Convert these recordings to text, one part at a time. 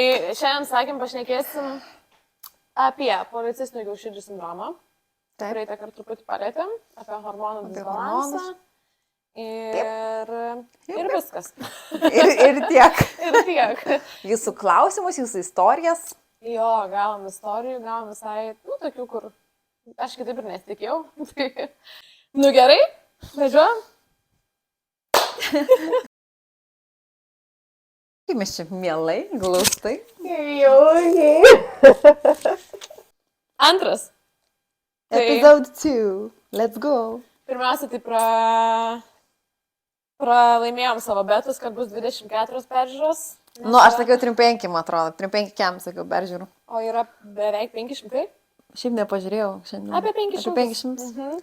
Šiandien, sakėm, pašnekėsim apie policistinių kiaušidžių sindromą. Praeitą kartą truputį palėtėm, apie hormonų disbalansą. Ir viskas. Ir tiek. Ir tiek. Jūsų klausimus, jūsų istorijas. Jo, gavom istorijų, gavom visai, tokių, kur aš kitaip ir nesitikėjau. Nu gerai, važiuojam. Kaip mes čia mielai, glaustai. Antras. Episode 2. Let's go. Pirmiausia, tai pralaimėjom savo betus, kad bus 24 peržiūros. Aš sakiau 3-5, man atrodo. 3-5 kem sakiau peržiūrų. O yra beveik 500? Šiaip nepažiūrėjau šiandien. Apie 500. Apie 500.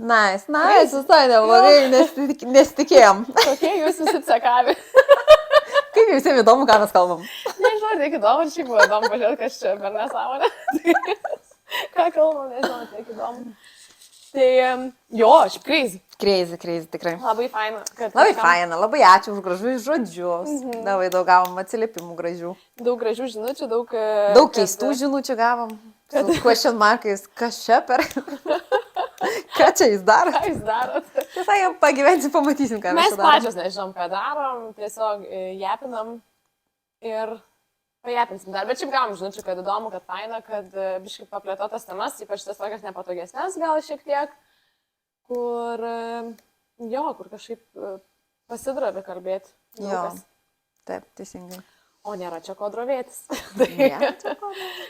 Nice, visai neblogai, nesitikėjom. Kokie jūs visi cekavi? Kaip jums įdomu, ką mes kalbam? Nežinau, tiek įdomu, šiaip buvo įdomu pažiūrėti, kas čia per nesąmonę. Ką kalbam, nežinau, tiek įdomu. Tai jo, šiaip Crazy, tikrai. Labai faina. Faina, labai ačiū už gražius žodžius. Labai daug gavom atsiliepimų gražių. Daug gražių žinučių, daug keistų žinučių gavom. Su question markais, kas čia per... Ką čia jūs darot? Ką jūs darot? Tiesa, jau pagyvensim, pamatysim, ką mes darom. Mes pačios nežinom, ką darom, tiesiog japinam ir pajapinsim dar. Bet šiaip gavom žinučių, kad įdomu, kad faina, kad biškai paplėtotas temas, ypač tas tokias nepatogesnės gal šiek tiek, kur kažkaip pasidravi kalbėti. Jo, taip, teisingai. O nėra čia ko drovėtis.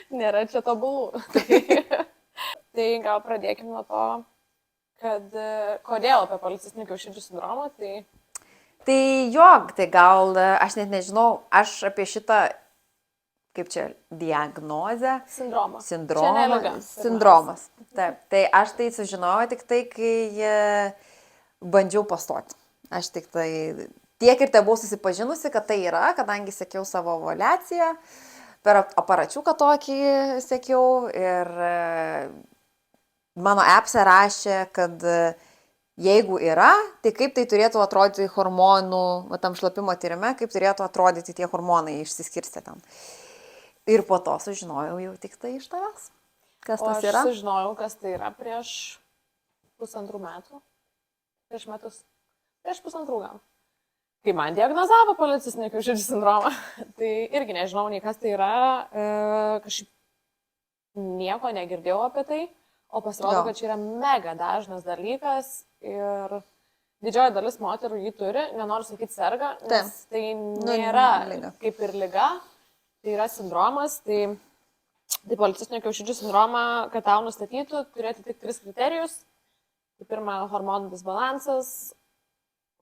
Nėra čia tobulų. Tai gal pradėkime nuo to, kad kodėl apie policistinių kiaušidžių sindromą. Tai gal, aš net nežinau, aš apie šitą, kaip čia, diagnozę. Sindromas. Taip, tai aš tai sužinojau tik tai, kai bandžiau pastoti. Aš tik tai tiek ir te buvau susipažinusi, kad tai yra, kadangi sekiau savo ovulaciją, per aparačiuką tokį sekiau ir mano appse rašė, kad jeigu yra, tai kaip tai turėtų atrodyti hormonų, tam šlapimo tyrime, kaip turėtų atrodyti tie hormonai išsiskirstę ten. Ir po to sužinojau jau tik tai iš tavęs, kas tas yra. Aš sužinojau, kas tai yra prieš 1,5 metų. Prieš 1,5 gal. Kai man diagnozavo policistinį kiaušidžių sindromą, tai irgi nežinau, nei kas tai yra, kažkaip nieko negirdėjau apie tai, o pasirodo, kad čia yra mega dažnas dalykas ir didžioji dalis moterų jį turi, nenoriu sakyti serga, nes tai nėra kaip ir liga, tai yra sindromas, tai policistinio kiaušidžių sindromą, kad tau nustatytų, turėtų tik 3 kriterijus. Tai pirma, hormonų disbalansas,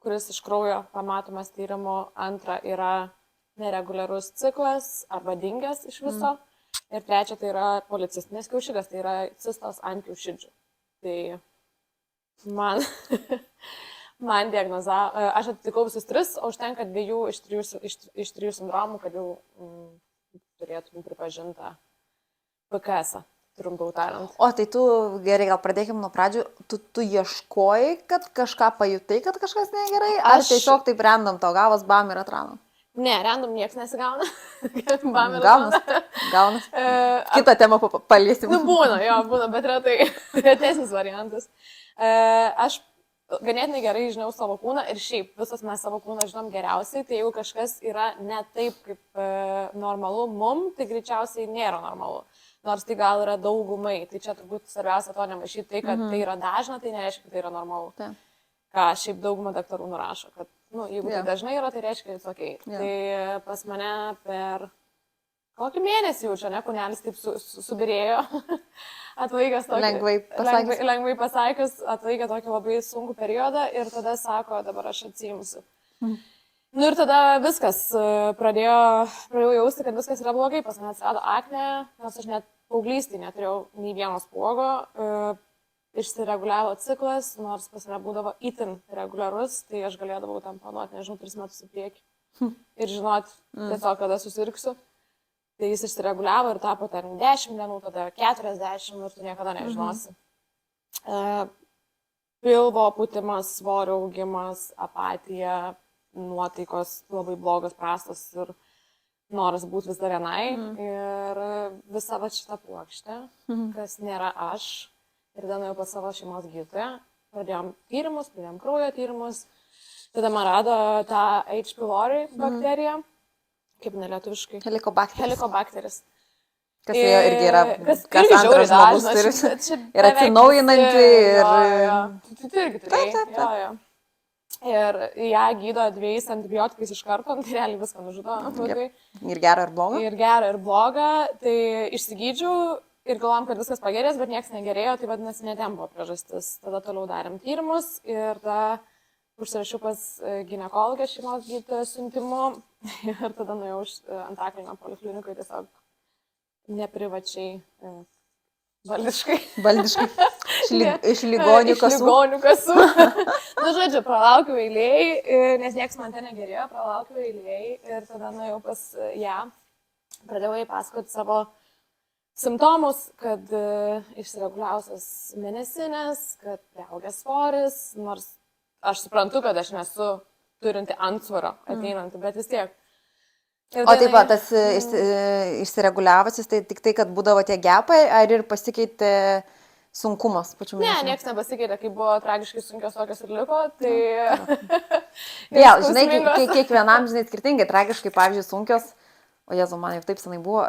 kuris iš kraujo pamatomas tyrimu, antra yra nereguliarus ciklas arba dingęs iš viso, ir trečia tai yra policistinės kiaušidės, tai yra cistos ant kiaušidžių. Tai man diagnozavo, aš atitikau visus 3, o užtenka 2 iš 3 sindromų, kad jau turėtum pripažintą PKS-ą. Trumpiau tariant. O tai tu, gerai, gal pradėkime nuo pradžių, tu ieškojai, kad kažką pajutai, kad kažkas negerai, ar tiesiog taip random tau gavas, bam ir atradom? Ne, random nieks nesigauna. Gaunas. Kitą temą paliesim. Būna, bet retesnis variantas. Aš ganėtinai gerai žinau savo kūną ir šiaip visos mes savo kūną žinom geriausiai, tai jeigu kažkas yra ne taip kaip normalu mum, tai greičiausiai nėra normalu. Nors tai gal yra daugumai, tai čia turbūt svarbiausia to nemaišyti, tai kad tai yra dažna, tai nereiškia, kad tai yra normalu. Ką šiaip dauguma daktarų nurašo, kad jeigu tai dažnai yra, tai reiškia, kad okay. Tai pas mane per kokį mėnesį jau čia, kūnelis taip subirėjo, atvaikęs tokį, lengvai pasakius, atvaikė tokį labai sunkų periodą ir tada sako, dabar aš atsiimsiu. Ir tada viskas, pradėjau jausti, kad viskas yra blogai, pas mane atsirado aknė, nes aš net paauglystėje neturėjau nei vieno spuogo, išsireguliavo ciklas, nors pas mane būdavo itin reguliarus, tai aš galėdavau tam planuoti, nežinau, 3 metus į priekį ir žinoti tiesiog, kada susirgsiu. Tai jis išsireguliavo ir tapo ten 10 dienų, tada 40 ir tu niekada nežinosi. Pilvo pūtimas, svorio augimas, apatija, nuotaikos labai blogas, prastas ir noras būti vis dar vienai ir visa va šitą plokštę, kas nėra aš, ir tada nuėjau pas savo šeimos gydytoją, pradėjom tyrimus, pradėjom kraujo tyrimus, tada man rado tą H. pylori bakteriją, kaip nelietuviškai. Helicobacteris. Kas irgi yra, kas antras žmogus turi. Ir atsinaujinanti. Tu irgi turėjai. Ir ją gydo 2 antibiotikais iš karto, tai realiai viską nužudo. Ir gera, ir bloga. Ir gera, ir bloga. Tai išsigydžiau ir galvom, kad viskas pagerės, bet niekas negerėjo, tai vadinasi, ne ten buvo priežastis. Tada toliau darėm tyrimus ir tada užsirašiau pas ginekologę šeimos gydytoją siuntimu ir tada nuėjau Antakalnio poliklinikoje tiesiog neprivačiai, valdiškai. Iš ligonių kasų. Iš ligonių kasų. Nu, žodžiu, pralaukiau eilėj, nes niekas man ten negerėjo, pralaukiau eilėj ir tada nuėjau pas ją, pradėjau jai pasakoti savo simptomus, kad išsireguliausias mėnesinės, kad priaugęs svoris, nors aš suprantu, kad aš nesu turinti antsvorio ateinantį, bet vis tiek. O taip pat tas išsireguliavusis, tai tik tai, kad būdavo tie gepai, ar ir pasikeitė sunkumas pačiu metu? Ne, niekas nepasikeitė, kai buvo tragiškai sunkios tokios ir liko, tai... Vėl, žinai, kiekvienam, žinai, skirtingai, tragiškai, pavyzdžiui, sunkios, o Jėzu, man jau taip senai buvo,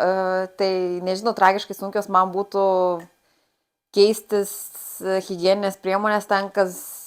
tai nežinau, tragiškai sunkios man būtų keistis higieninės priemonės ten, kas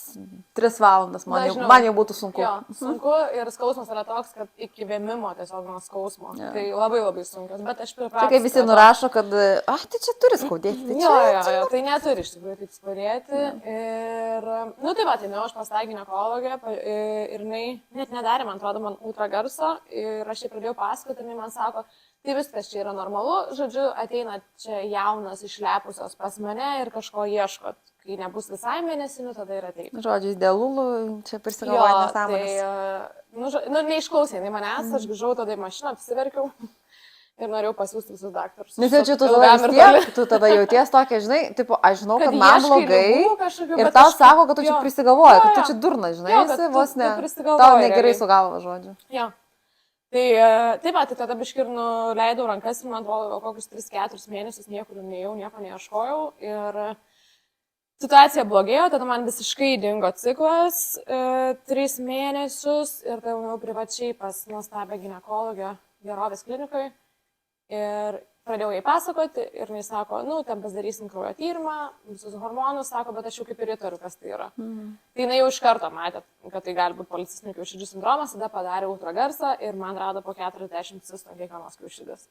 3 valandas, man jau būtų sunku. Jo, sunku ir skausmas yra toks, kad iki vėmimo tiesiog nuo skausmo. Ja. Tai labai labai sunkios, bet aš pripratus. Čia kai visi nurašo, kad, tai čia turi skaudėti. Tai tai neturi iš tikrųjų taip skaudėti. Ir, tai va, tai ne, aš pas tą ginekologę ir jinai net nedarė, man atrodo, man ultragarso ir aš jai pradėjau pasakoti, jinai man sako, tai viskas čia yra normalu, žodžiu, ateina čia jaunas išlepusios pas mane ir kažko ieškot. Kai nebus visai mėnesinių, tada ir ateina. Žodžiu, dėl lūlų čia prisigalvoja nesąmonės. Tai, neišklausė, nei manęs, aš grįžau tada į mašiną, apsiverkiau ir norėjau pasiūsti visus daktarus. Nes jau čia tu tada jauties tokia, žinai, tipo, aš žinau, kad man blogai ir tau sako, kad tu čia prisigalvoji, kad tu čia durna, žinai, esi vos ne, tau negerai su galva, žodžiu. Jo. Tai tada biškir nuleidau rankas ir man atrodo, kokius 3-4 mėnesius niekur neėjau, nieko neieškojau ir situacija blogėjo, tada man visiškai dingo ciklas 3 mėnesius ir tai jau privačiai pas nuostabią ginekologę Gerovės klinikoje ir pradėjau jai pasakoti ir jis sako, ten pasidarysim kraujo tyrimą, visus hormonus, sako, bet aš jau kaip ir įtariu, kas tai yra. Tai jinai jau iš karto matė, kad tai gali būti policistinių kiaušidžių sindromas, tada padarė ultragarsą ir man rado po 40 cistų ant kiekvienos kiaušidės.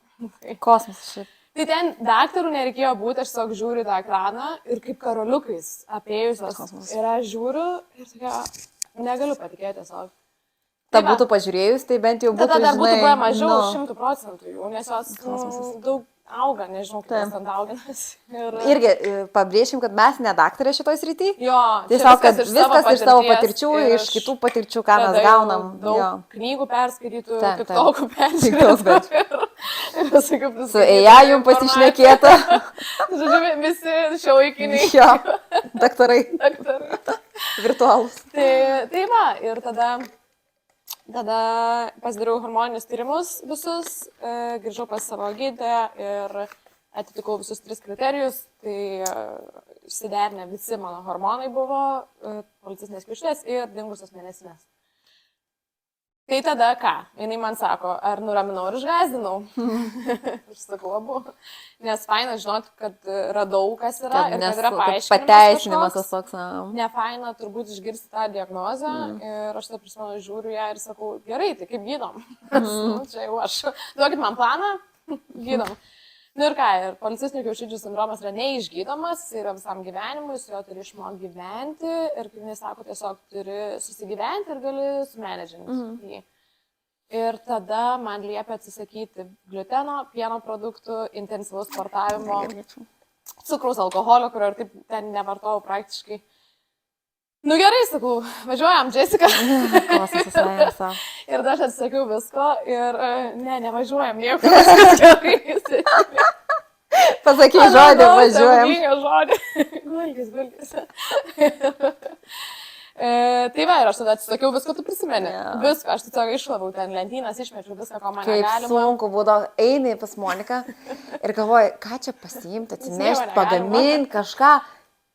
Kosmosas šiaip. Tai ten daktarų nereikėjo būti, aš tiesiog žiūriu tą ekraną ir kaip karoliukais apėjusios. Ir aš žiūriu ir tokia, negaliu patikėti tiesiog. Ta būtų pažiūrėjus, tai bent jau būtų, tada būtų buvę mažiau 100% jų, nes jos daug auga, nežinau, kaip jos ant auginas. Irgi pabrėšim, kad mes ne daktarė šitoj srity. Jo, tiesiog, kad viskas iš savo patirčių, iš kitų patirčių, ką mes gaunam. Daug knygų perskaitytų, tiktokų perskaitytų. Su AI jums pasišnekėta. Žodžiu, visi šiuolaikiniai. Jo, daktarai. Virtualūs. Tai va, ir tada pasidariau hormoninius tyrimus visus, grįžau pas savo gydytoją ir atitikau visus 3 kriterijus, tai išsiderinę visi mano hormonai buvo, policistinės kiaušidės ir dingusios mėnesinės. Tai tada ką? Jinai man sako, ar nuraminau ar išgąsdinau. Aš sakau, abu. Nes faina žinot, kad radau, kas yra ir kad yra pateisinimas toks. Ne faina turbūt išgirsti tą diagnozę ir aš tada prisimenu, žiūriu ją ir sakau, gerai, tai kaip gydom? Čia jau aš. Duokit man planą, gydom. Ir ką, ir policistinių kiaušidžių sindromas yra neišgydomas, yra visam gyvenimui, su juo turi išmokti gyventi ir, kaip jis sako, tiesiog turi susigyventi ir gali sumenedžinti jį. Ir tada man liepia atsisakyti gliuteno, pieno produktų, intensyvaus sportavimo, cukraus, alkoholio, kurio ir taip ten nevartojau praktiškai. Gerai, sakau, važiuojam, Jessica. Ir aš atsisakiau visko ir nevažiuojam nieko. Pasakai žodį, važiuojam. Žodį. Gulkis. Tai va, ir aš tada atsisakiau viską, tu prisimeni. Jo. Viską, aš tiesiog išlaviau ten lentynas, išmečiau viską, ko man Kaip galima. sunku būdavo, eini pas Moniką ir galvoji, ką čia pasiimti, atsinešti, negalima. pagaminti kažką.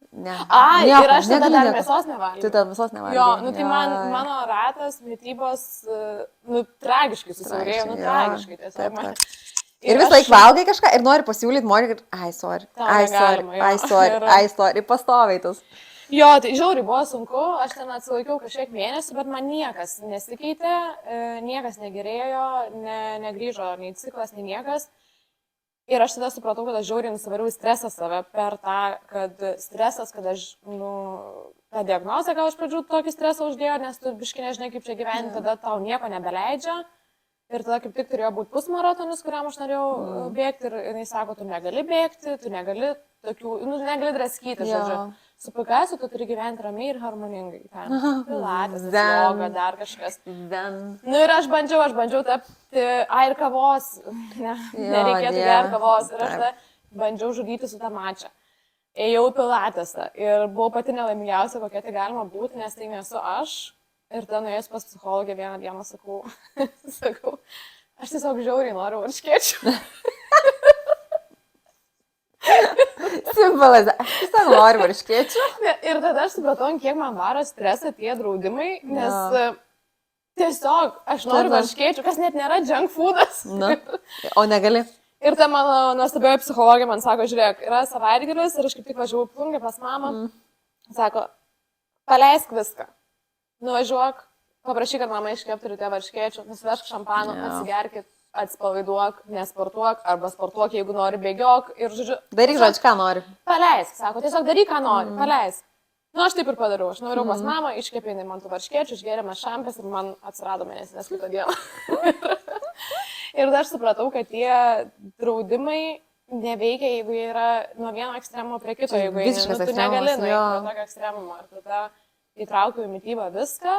Ne. Ai, nieko, ir aš tada negali dar nieko. mėsos nevalgiau. Tu ten visos nevalgai. Jo, nu tai mano ratas, mitybos, nu tragiškai susiaurėjo, nu tragiškai tiesiog. Taip, taip. Ir vis laik valgai kažką ir nori pasiūlyti Monikai, ai, sorry, ai, sorry, pastoviai tas. Jo, tai žiauriai buvo sunku, aš ten atsilaikiau kažkiek mėnesių, bet man niekas nesikeitė, niekas negerėjo, negrįžo nei ciklas, nei niekas. Ir aš tada supratau, kad aš žiauriai nusivariau į stresą save per tą, kad stresas, kad aš, tą diagnozę gal iš pradžių tokį stresą uždėjo, nes tu biškai nežinai, kaip čia gyventi, tada tau nieko nebeleidžia. Ir tada kaip tik turėjo būti pusmaratonis, kuriam aš norėjau bėgti ir jis sako, tu negali bėgti, tu negali tokių, negali draskyti, žodžiu. Su PKS tu turi gyventi ramiai ir harmoningai. Pilates, joga, dar kažkas. Nu ir aš bandžiau tapti, ir kavos, nereikėtų gerti kavos. Ir aš tada bandžiau žudyti su tą mačą. Ėjau į Pilatesą ir buvau pati nelaimingiausia, kokia tai galima būti, nes tai nesu aš. Ir tada nuėjus pas psichologę vieną dieną sakau, aš tiesiog žiauriai noriu varškėčių. Simbolas, aš tiesiog noriu varškėčių. Ir tada aš supratau, kiek man varo stresą tie draudimai, nes tiesiog aš noriu varškėčių, kas net nėra junk foodas. Na, o negali. Ir ta mano nuostabioji psichologė man sako, žiūrėk, yra savaitgalis ir aš kaip tik važiavau plungę pas mamą. Sako, paleisk viską. Nuvažiuok, paprašyk, kad mama iškeptų ryte varškėčių, nusivežk šampanų, atsigerkit, atsipalaiduok, nesportuok, arba sportuok, jeigu nori, bėgiok ir, žodžiu... Daryk, žodžiu, ką nori. Paleisk, sako, tiesiog daryk, ką nori, paleisk. Nu, aš taip ir padariau, aš nuvariau pas mamą, iškepinai man tų varškėčių, išgėrėme šampės ir man atsirado mėnesinės kitą dieną. Ir aš supratau, kad tie draudimai neveikia, jeigu jie yra nuo vieno ekstremumo prie kito, jeigu tu negali nueiti nuo tokio ekstremumo. Ir tada įtraukiau į mitybą viską.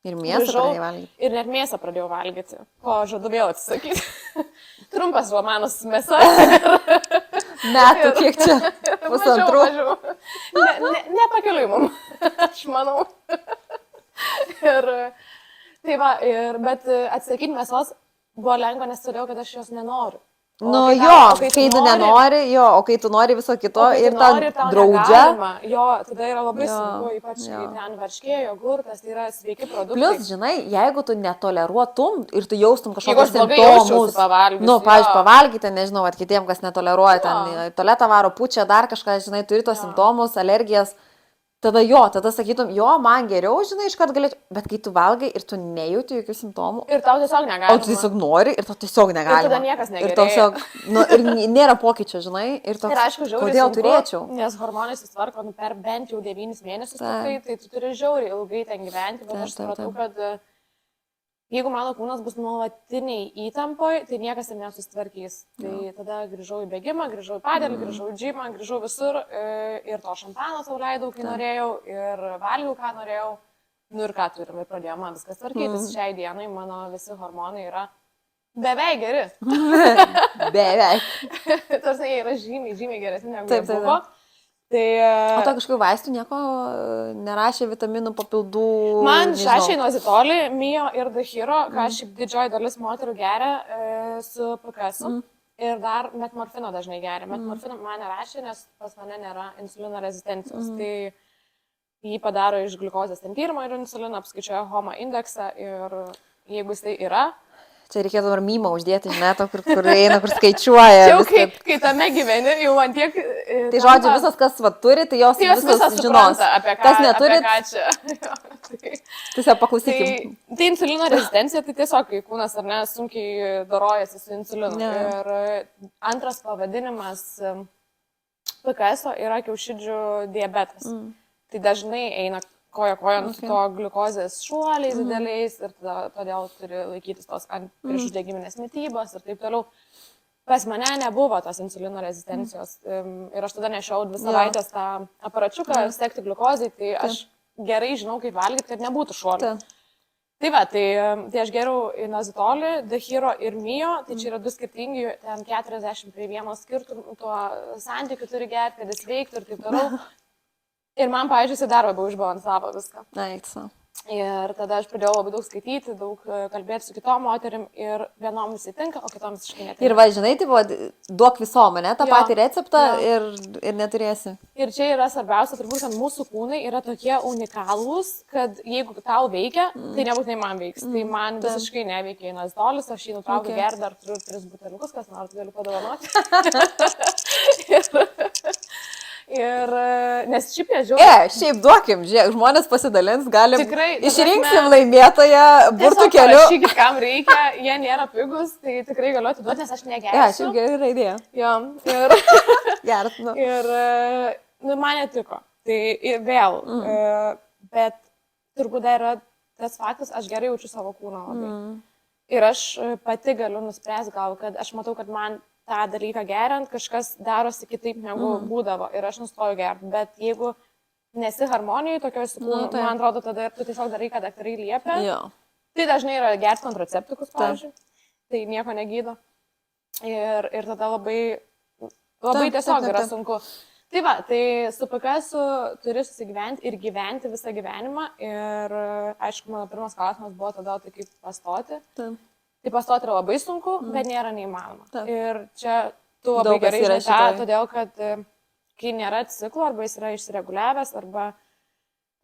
Ir mėsą pradėjau valgyti. Ir net mėsą pradėjau valgyti, ko žadu vėl atsisakyti. Trumpas romanas mėsa. Metų kiek čia? Pusantrų. Nepakeliui mum, aš manau. Tai va, bet atsisakyti mėsos buvo lengva, nes todėl, kad aš jos nenoriu. Nu jo, kai tu nenori, o kai tu nori viso kito ir tau draudžia. Jo, tada yra labai sunku, ypač kai ten varškė, jogurtas, tai yra sveiki produktai. Plius, žinai, jeigu tu netoleruotum ir tu jaustum kažkokius simptomus, nu, pavyzdžiui, pavalgyti, nežinau, kitiem, kas netoleruoja, ten tualetą varo, pučia, dar kažką, žinai, turi tos simptomus, alergijas. Tada sakytum, man geriau, žinai, iškart galėtų, bet kai tu valgai ir tu nejauti jokių simptomų. Ir tau tiesiog negali. O tu tiesiog nori ir tau tiesiog negali. Ir tada niekas negali. Ir tiesiog, ir nėra pokyčio, žinai, ir toks, aišku, kodėl turėčiau. Nes hormonai susitvarko per bent jau 9 mėnesius, tai tu turi žiauriai ilgai ten gyventi, bet aš supratau, kad jeigu mano kūnas bus nuolatiniai įtampoje, tai niekas ir nesusitvarkys. Tai tada grįžau į bėgimą, grįžau į padėlį, grįžau į džymą, grįžau visur ir to šampano sau leidau, kai norėjau, ir valgiau, ką norėjau. Nu ir ką turim, ir pradėjo man viskas tvarkytis. Šiai dienai mano visi hormonai yra beveik geri. Beveik. Tarsi jie yra žymiai geresni negu jie buvo. Tai, o to kažkokių vaistų nieko nerašė, vitaminų papildų? Man išrašė Inozitolį, Mio ir Dahiro, ką šiaip didžioji dalis moterų geria su PKS. Ir dar metmorfino dažnai geria. Metmorfino man nerašė, nes pas mane nėra insulino rezistencijos. Tai jį padaro iš gliukozės ten tyrimo ir insulino, apskaičiuoja HOMA indeksą ir jeigu jis tai yra. Čia reikėtų dabar mymą uždėti, žinai, kur eina, kur skaičiuoja. Jau kai tame gyveni, jau man tiek... Tai žodžiu, visas, kas turi, tai jos visas žinos. Kas neturi, tiesiog paklausykim. Tai insulino rezistencija, tai tiesiog, kai kūnas ar ne, sunkiai dorojasi su insulinu. Ir antras pavadinimas PKS yra kiaušidžių diabetas. Tai dažnai eina koja su to gliukozės šuoliais dideliais ir todėl turi laikytis tos priešuždegiminės mitybos ir taip toliau. Pas mane nebuvo tos insulino rezistencijos ir aš tada nešiau 2 savaitės tą aparačiuką sekti gliukozai, tai aš gerai žinau, kaip valgyti, kad nebūtų šuolių. Tai va, tai aš geriau Inozitolį, Dahiro ir Mio, tai čia yra 2 skirtingi, ten 40 prie 1 skirtumų, tuo santykiu turi gerti, kad jis veiktų ir taip toliau. Ir man, pavyzdžiui, jis dar labiau išbalansavo viską. Na, eiksa. Ir tada aš pradėjau labai daug skaityti, daug kalbėti su kitom moterim ir vienom visi tinka, o kitom visiškai netinka. Ir važinai, tai duok visom, ne, tą patį receptą ir neturėsi. Ir čia yra svarbiausia, turbūt, kad mūsų kūnai yra tokie unikalūs, kad jeigu tau veikia, tai nebūtinai man veiks. Tai man visiškai neveikia inazolis, aš jį nutraukiu gerti, dar turiu 3 buteliukus, kas nors galiu padovanoti. Ir nes šiaip jie žiūri. Šiaip duokim, žiūrėk, žmonės pasidalins, galim. Tikrai. Išrinksim laimėtoją burtų keliu. Parašykit, kam reikia, jie nėra pigus, tai tikrai galiu atiduoti, nes aš negersiu. Šiaip gera idėja. Jo, ir... Geras, nu. Ir man netiko. Tai vėl, bet turbūt dar yra tas faktas, aš gerai jaučiu savo kūną labai. Ir aš pati galiu nuspręsti gal, kad aš matau, kad man tą dalyką geriant, kažkas darosi kitaip negu būdavo ir aš nustoju gerti. Bet jeigu nesi harmonijoje tokioj su kūnu, man atrodo, tada tu tiesiog darai, kad daktarai liepia. Tai dažnai yra gerti kontraceptikus, pavyzdžiui. Tai nieko negydo. Ir tada labai tiesiog yra sunku. Tai va, tai su PKS turi susigyventi ir gyventi visą gyvenimą. Ir aišku, mano pirmas klausimas buvo tada, tai kaip pastoti. Tai pastoti yra labai sunku, bet nėra neįmanoma. Ir čia tu labai gerai žinai tą, todėl kad kai nėra ciklo, arba jis yra išsireguliavęs, arba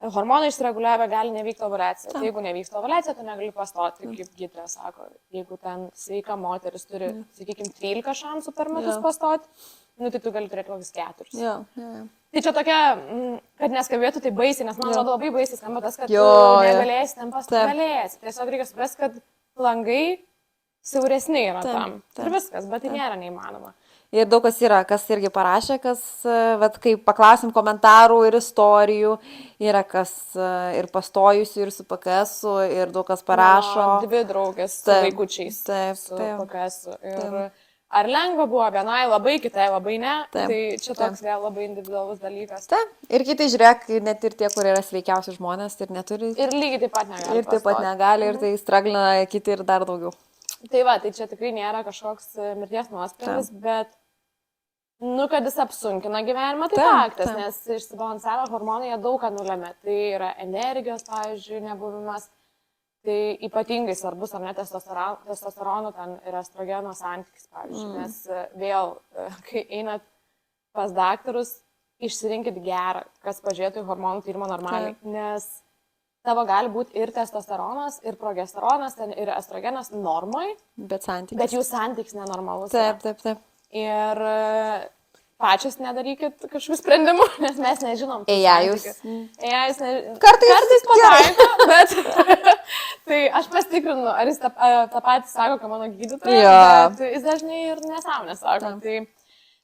hormonai išsireguliavę, gali nevykti ovulacija. Tai jeigu nevyksta ovulacija, tu negali pastoti, kaip gydytoja sako. Jeigu ten sveika moteris turi, sakykime, 13 šansų per metus pastoti, nu tai tu gali turėti kokius 4. Tai čia tokia, kad neskambėtų tai baisiai, nes man atrodo labai baisiai skamba tas, kad tu negalėsi ten pastoti, galėsi. Tiesiog reikia suprasti, kad langai siauresni yra tam. Ir viskas, bet tai nėra neįmanoma. Ir daug kas yra, kas irgi parašė, kas, kai paklausim komentarų ir istorijų, yra kas ir pastojusių, ir su PKS, ir daug kas parašo. 2 draugės su vaikučiais su PKS. Ir ar lengva buvo vienai labai, kitai labai ne, tai čia toks vėl labai individualus dalykas. Ir kitai žiūrėk, net ir tie, kurie yra sveikiausi žmonės ir neturi. Ir lygiai taip pat negali. Ir taip pat negali, ir tai straglina kiti ir dar daugiau. Tai va, tai čia tikrai nėra kažkoks mirties nuosprendis, bet, kad jis apsunkina gyvenimą, tai faktas, nes išsibalansavę hormonai jie daug ką nulėmė. Tai yra energijos, pavyzdžiui, nebuvimas, tai ypatingai svarbus, ar ne, testosteronų ten ir estrogeno santykis, pavyzdžiui, nes vėl, kai einat pas daktarus, išsirinkit gerą, kas pažiūrėtų į hormonų tyrimą normaliai, nes tavo gali būti ir testosteronas, ir progesteronas, ir estrogenas normai, bet jų santykis nenormalus. Taip. Ir pačios nedarykit kažkokių sprendimų, nes mes nežinom. Kartais pataiko, bet tai aš pasitikrinu, ar jis tą patį sako, ką mano gydytojas, bet jis dažnai ir nesąmonę sako.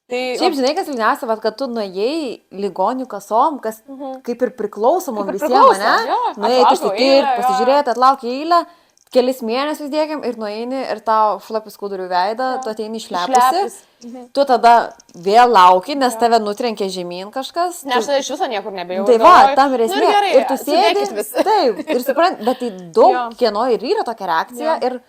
Šiaip žinai, kas liūdniausia, kad tu nuėjai ligonių kasom, kas kaip ir priklauso mums visiems, ne? Nuėjai išsitirti, pasižiūrėti, atlaukė eilę, kelis mėnesius dėgiam ir nueini ir tau šlapis skudurių veidą, tu ateini išlepusi, tu tada vėl lauki, nes tave nutrenkė žemyn kažkas. Ne, aš tada iš viso niekur nebejau. Tai va, tam ir esmė. Ir tu sėdi, taip, ir supranti, bet tai daug kieno ir yra tokia reakcija ir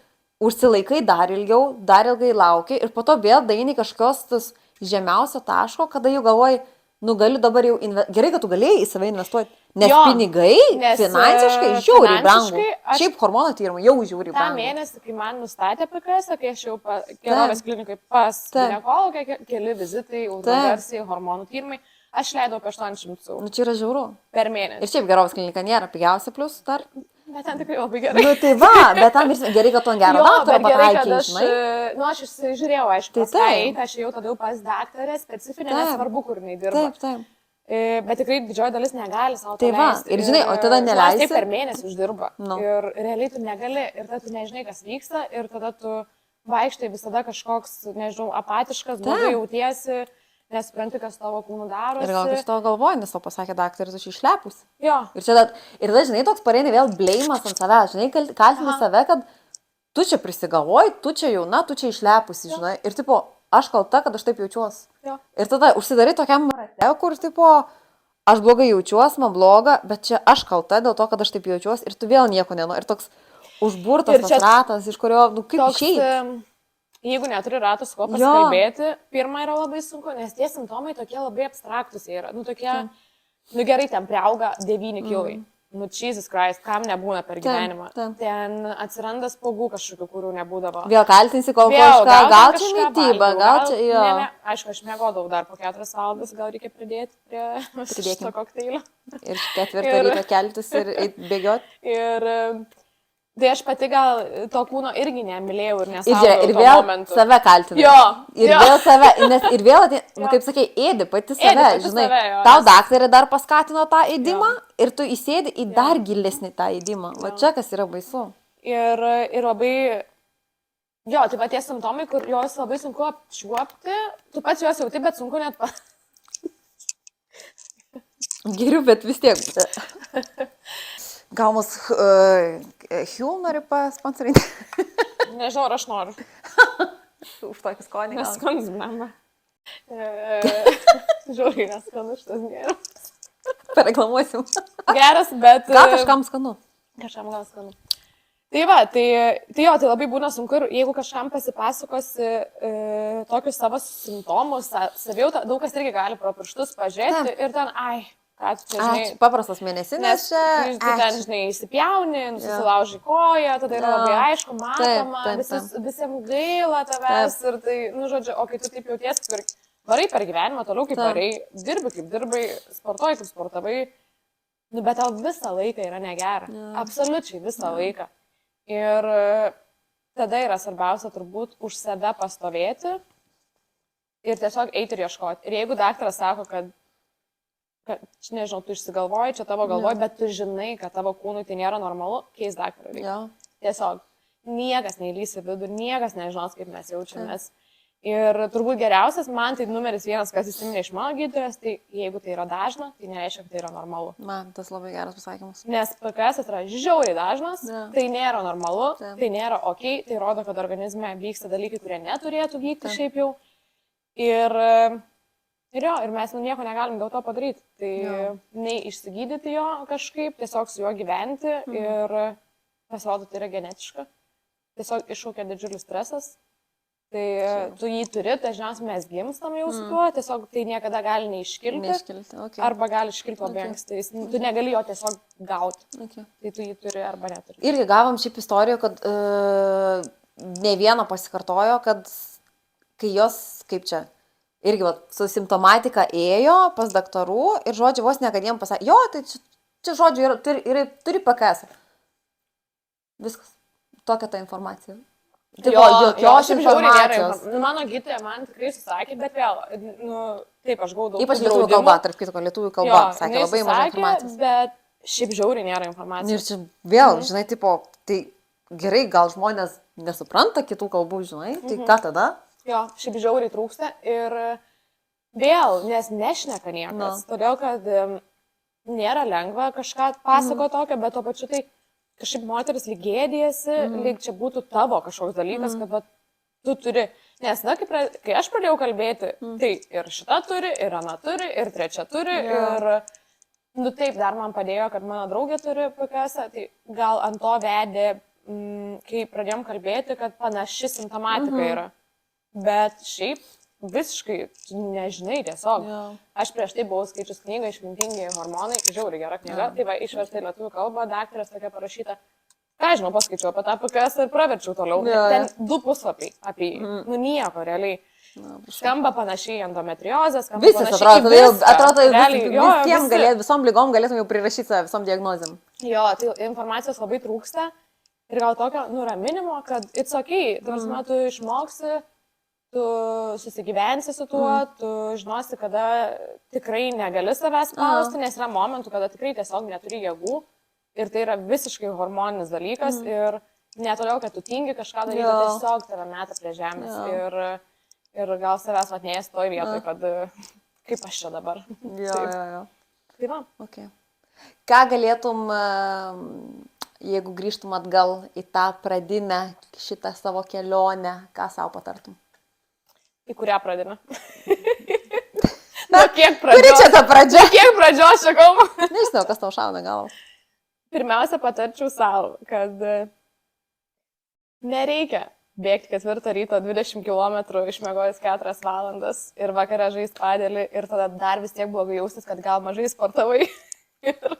užsilaikai dar ilgai lauki ir po to vėl daini kažkokios tas žemiausio taško, kada jau galvoji, gali dabar jau, gerai, kad tu galėjai į save investuoti, nes pinigai finansiškai žiauriai brangu. Šiaip hormonų tyrimai jau žiauriai brangu. Ta mėnesį, kai man nustatė PKS, kai aš jau gerovės klinikai pas ginekologę, keli vizitai, ultragarsiai, hormonų tyrimai, aš leidau apie 800 eurų. Čia yra žiauru. Per mėnesį. Ir šiaip gerovės klinika nėra pigiausia, plus dar. Bet ten tikrai labai gerai. Tai va, bet tam gerai, kad tu ant gero daktaro pataikai, žinai. Aš žiūrėjau, aišku, aš jau tada pas daktarę specifinę, nesvarbu, kur jinai dirba. Taip. Bet tikrai didžioji dalis negali savo to leisti. Tai va, ir žinai, o tada neleisi. Taip per mėnesį uždirba. Ir realiai tu negali, ir tada tu nežinai, kas vyksta, ir tada tu vaikštai visada kažkoks, nežinau, apatiškas, blogai jautiesi. Nesupranti, kas tavo kūnų darosi. Ir gal kas tavo galvoja, nes tau pasakė daktaras, aš išlepus. Jo. Ir tada, žinai, toks pareina vėl bleimas ant savęs, žinai, kaltini save, kad tu čia prisigalvoji, tu čia jauna, tu čia išlepusi, žinai. Ir tipo, aš kalta, kad aš taip jaučiuosi. Jo. Ir tada užsidarai tokiam rate, kur tipo, aš blogai jaučiuosi, man bloga, bet čia aš kalta dėl to, kad aš taip jaučiuosi ir tu vėl nieko nenori. Ir toks užburtas tas ratas, iš kurio, kaip išeiti. Jeigu neturi rato, su kuo pasikalbėti, pirmą yra labai sunku, nes tie simptomai tokie labai abstraktus yra. Tokie, Nu gerai, ten priauga 9 kilai. Nu, Jesus Christ, kam nebūna per gyvenimą. taip. Ten atsiranda spogų kažkokių, kurių nebūdavo. Vėl kaltinsi kol Vėl, kažką, gal čia kažką mytyba, valgiau, gal čia, jo. Ne, aišku, aš mėgodavau dar po 4 valandas, gal reikia pridėti prie šito kokteilio. Ir 4 ryto keltis ir bėgioti. Ir tai aš pati gal to kūno irgi nemylėjau ir Ir, nesaugojau ir to vėl momentu. save kaltinai. Jo, Ir jo. vėl save, nes ir vėl, nu, kaip sakai, ėdi pati save, pati žinai. save, jo, Tau nes- daktarė dar paskatino tą ėdimą ir tu įsėdi į dar gilesnį tą ėdimą. Va čia kas yra baisu. Ir labai, jo, tai va tie simptomai, kur juos labai sunku apčiuopti, tu pats juos jauti, bet sunku net Geriau, bet vis tiek. Gal mus Huel nori pasponsorinti? Nežinau, ar aš noriu. Už tokį skonį. gal. Neskanus, blema. Žiūrėjau, neskanus šitas geras. Pareklamuosim. Geras, bet... Gal kažkam skanu? Kažkam gal skanu. Tai va, tai jo, tai labai būna sunku ir jeigu kažkam pasipasakosi tokius savo simptomus, savijautą, daug kas irgi gali pro pirštus pažiūrėti ir ten, ai, ką tu čia žinai. Paprastas mėnesinės čia. Tu ten, žinai, įsipjauni, susilauži koją, tada yra labai aišku, matoma, visiems gaila tavęs ir tai, nu, žodžiu, o kai tu taip jautiesi, kaip varai per gyvenimą, toliau kaip varai, dirbi kaip dirbai, sportuoji kaip sportavai, nu, bet tau visą laiką yra negera. Absoliučiai visą laiką. Ir tada yra svarbiausia turbūt už save pastovėti ir tiesiog eiti ir ieškoti. Ir jeigu daktaras sako, kad nežinau, tu išsigalvoji, čia tavo galvoj, bet tu žinai, kad tavo kūnui tai nėra normalu, keis daktarą reikia. Tiesiog niekas neįlys į vidų, niekas nežinos, kaip mes jaučiamės. Ir turbūt geriausias, man tai numeris 1, kas įsiminė iš mano gydytojas, tai jeigu tai yra dažna, tai nereiškia, kad tai yra normalu. Man tas labai geras pasakymas. Nes PKS yra žiauriai dažnas, tai nėra normalu, tai nėra ok, tai rodo, kad organizme vyksta dalykai, kurie neturėtų vykti šiaip jau. Ir jo, ir mes nieko negalim dėl to padaryti. Tai nei išsigydyti jo kažkaip, tiesiog su juo gyventi ir pasirodo, tai yra genetiška. Tiesiog iššaukia didžiulis stresas. Tai tu jį turi, dažniausiai mes gimstam jau su tuo, tiesiog tai niekada gali neiškilti. Arba gali iškilti labai anksti. Tu negali jo tiesiog gauti. Tai tu jį turi arba neturi. Irgi gavom šiaip istorijų, kad ne vieną pasikartojo, kad kai jos, kaip čia, irgi va, su simptomatika ėjo pas daktarų ir žodžiu vos nekad jiem pasakė, jo, tai čia žodžiu turi PKS. Viskas. Tokia ta informacija. Jokios informacijos. Mano gydytoja man tikrai susakė, bet vėl, taip aš gaudau. Ypač lietuvių kalba, tarp kitko, lietuvių kalba, sakė labai mažai informacijos. Bet šiaip žiauriai nėra informacijos. Ir čia vėl, žinai, tipo, tai gerai, gal žmonės nesupranta kitų kalbų, žinai, tai ką tada? Jo, šiaip žiauriai trūksta ir vėl, nes nešneka niekas, todėl kad nėra lengva kažką pasako tokio, bet to pačiu tai kažkaip moteris lyg gėdėjasi, lyg čia būtų tavo kažkoks dalykas, kad va, tu turi, nes, na, kai aš pradėjau kalbėti, tai ir šita turi, ir ana turi, ir trečia turi, ir, nu taip, dar man padėjo, kad mano draugė turi PKS, tai gal ant to vedė, kai pradėjom kalbėti, kad panaši simptomatika yra, bet šiaip visiškai nežinai tiesiog. Aš prieš tai buvau skaičius knygą Išmintingi hormonai, žiauriai gera knyga, tai va išversta į lietuvių kalbą, daktaras tokia parašyta, ką žinau, paskaičiau apie tą PKS ir praverčiau toliau. Ten 2 puslapiai apie jį, nu nieko realiai. Skamba panašiai endometriozė, skamba Visas atrodo, visom lygom galėtum jau prirašyti visom diagnozėm. Jo, tai informacijos labai trūksta ir gal tokio nuraminimo, kad it's ok, tu išmoksi, tu susigyvensi su tuo, tu žinosi, kada tikrai negali savęs spausti, nes yra momentų, kada tikrai tiesiog neturi jėgų ir tai yra visiškai hormoninis dalykas ir ne todėl, kad tu tingi kažką daryti, tiesiog tave meta prie žemės ir gal savęs atnėjęs toj vietoj, kad kaip aš čia dabar. Tai va. Ką galėtum, jeigu grįžtum atgal į tą pradinę šitą savo kelionę, ką savo patartum? Į kurią pradinę? Na, kiek pradžios? Kuri čia ta pradžia? Kiek pradžios čia kalba? Nežinau, kas tau šauna galva. Pirmiausia, patarčiau savo, kad nereikia bėgti 4 ryto 20 km, išmėgojus 4 valandas ir vakarą žaisti padėlį ir tada dar vis tiek blogai jaustis, kad gal mažai sportavai. Ir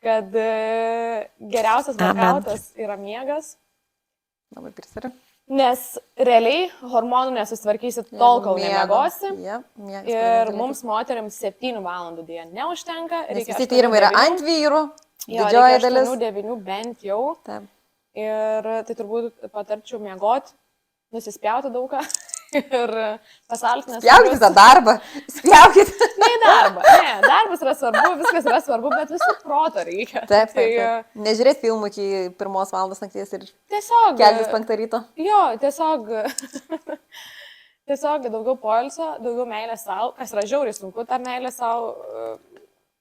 kad geriausias workoutas yra miegas. Labai prisiriu. Nes realiai hormonų nesusitvarkysi tol, kol nemiegosi. Ir mums moteriams 7 valandų dėja neužtenka. Nes visi tyrimai yra ant vyrų, didžioji dalis. 8-9 bent jau. Taip. Ir tai turbūt patarčiau miegoti, nusispjauti daugą. Ir pasaulis nesvarbu. Spjaukit tą darbą, spjaukit. Ne į darbą, ne, darbas yra svarbu, viskas yra svarbu, bet visų proto reikia. Taip. Nežiūrėt filmų iki 1 valandos nakties ir tiesiog keltis 5 ryto. Jo, tiesiog daugiau poilsio, daugiau meilės savo, kas yra žiauriai sunku tą meilę savo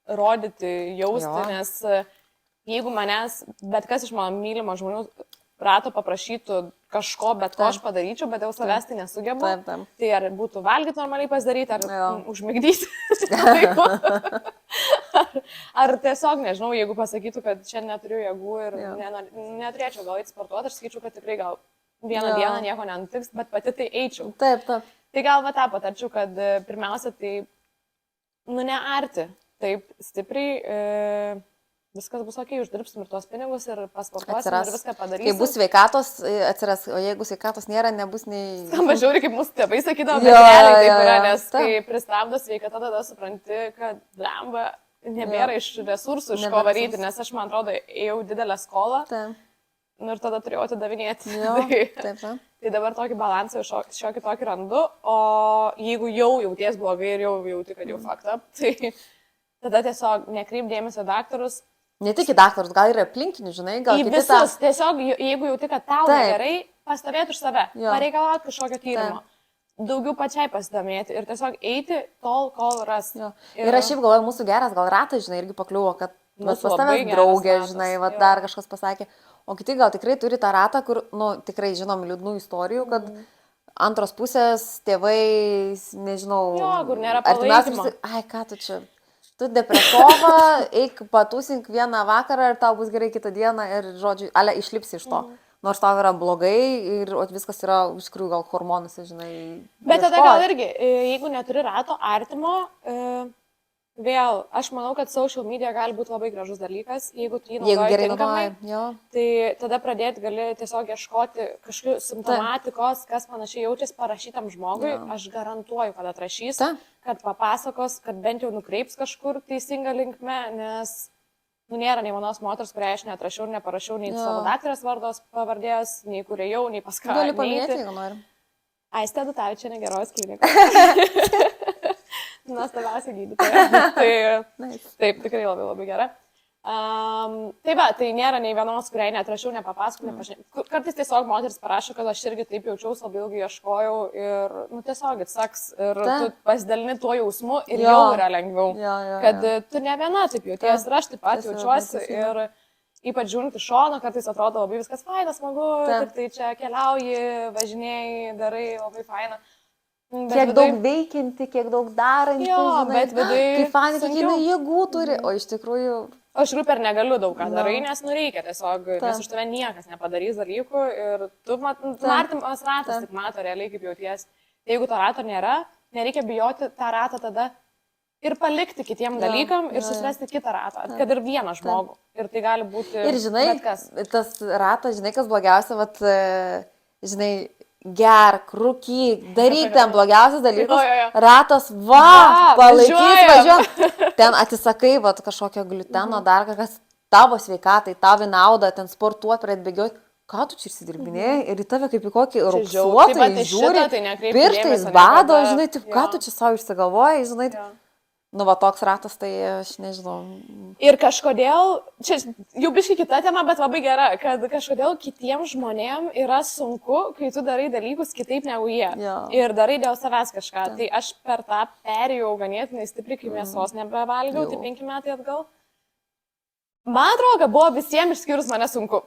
rodyti, jausti, nes jeigu manęs, bet kas iš mano mylimo žmonių rato paprašytų kažko, bet ko aš padaryčiau, bet jau savęs tai nesugebu. Tai ar būtų valgyti normaliai pasidaryti, ar užmigdyti. ar tiesiog, nežinau, jeigu pasakytų, kad šiandien neturiu jėgų ir neturėčiau gal eiti sportuoti, aš sakyčiau, kad tikrai gal vieną dieną nieko nenutiks, bet pati tai eičiau. Taip. Tai gal va tą patarčiau, kad pirmiausia, tai nearti taip stipriai. Viskas bus ok, uždirbsim ir tuos pinigus ir pasportuosim ir viską padarysim. Kai bus sveikatos, atsiras, o jeigu sveikatos nėra, nebus nei... Skamba žiauriai, kaip mūsų tėvai sakydavo, bet realiai taip yra, nes kai pristabdo sveikata, tada supranti, kad blemba nebėra iš resursų, iš ko varyti, nes aš, man atrodo, ėjau didelę skolą ir tada turėjau atidavinėti. Tai dabar tokį balansą šiokį tokį randu, o jeigu jau jauties blogai ir jau jauti, kad jau fucked up, tai tada tiesiog nekreip dėmesio daktarus. Ne tik į daktarus, gal ir aplinkinių, žinai, gal į visus. Tiesiog, jeigu jauti, kad tau negerai, pastovėti už save, pareikalauti kažkokio tyrimo. Daugiau pačiai pasidomėti ir tiesiog eiti tol, kol ras. Ir aš šiaip galvoju, mūsų geras gal ratas, žinai, irgi pakliuvo, kad pas tavęs draugė, žinai, dar kažkas pasakė. O kiti gal tikrai turi tą ratą, kur, tikrai žinom liūdnų istorijų, kad antros pusės, tėvai, nežinau, kur nėra palaikymo. Ai, ką tu čia... Tu depresova, eik patūsink vieną vakarą ir tau bus gerai kitą dieną ir, žodžiu, išlipsi iš to. Nors tau yra blogai ir viskas yra, iš tikrųjų, gal hormonus, žinai. Bet tada gal irgi, jeigu neturi rato artimo, vėl, aš manau, kad social media gali būti labai gražus dalykas, jeigu tu jį naudoji tinkamai. Tai tada pradėti gali tiesiog ieškoti kažkokių simptomatikos, kas panašiai jaučiasi parašytam žmogui. Aš garantuoju, kad atrašys, kad papasakos, kad bent jau nukreips kažkur teisingą linkme, nes nėra nei vienos moters, kurią aš neatrašiau ir neparašiau nei savo daktarės vardos pavardės, nei kur ėjau, nei pas ką. Gali paminėti, jeigu nori. Aistė Dutavičienė geros klinikos. Nuostabiausia gydytoja. Taip, tikrai labai labai gera. Tai nėra nei vienos, kuriai neatrašiau, nepapasakau, nepažinau. Kartais tiesiog moteris parašo, kad aš irgi taip jaučiausi, labai ilgai ieškojau ir, tiesiog atsaks ir tu pasidalini tuo jausmu ir jau yra lengviau. Kad tu ne viena taip jauties ir aš taip pat jaučiuosi ir ypač žiūrint iš šono, kartais atrodo labai viskas faina, smagu, tik tai čia keliauji, važinėjai, darai, labai faina. Kiek daug veikianti, kiek daug daranti, bet viduje. Kaip fainai, kiek jinai jėgų turi, o iš tikrųjų... Aš per negaliu daug ką darai, nes reikia tiesiog, nes už tave niekas nepadarys dalykų ir tu artimas ratas tik mato realiai, kaip jauties. Jeigu to rato nėra, nereikia bijoti tą ratą tada ir palikti kitiem dalykam ir susirasti kitą ratą, kad ir vieną žmogų. Ir tai gali būti ir žinai, bet kas. Tas ratas, žinai, kas blogiausia, žinai, gerk, rūkyk, daryk ten blogiausius dalykus, ratas, palaikys, važiuok, ten atsisakai kažkokio gliuteno, dar kas tavo sveikatai, tavo naudą, ten sportuoti, pradėti bėgioti, ką tu čia išsidirbinėjai ir į tave kaip į kokį rupsuotą žiūri, pirštais bado, žinai, ką tu čia savo išsigalvojai, žinai. Toks ratas, tai aš nežinau. Ir kažkodėl, čia jau biškai kita tema, bet labai gera, kad kažkodėl kitiems žmonėms yra sunku, kai tu darai dalykus kitaip negu jie. Ir darai dėl savęs kažką. Tai aš per tą perėjau ganėtinai stipriai, kai mėsos nebevalgiau, tai 5 metai atgal. Man atrodo, kad buvo visiems išskyrus mane sunku.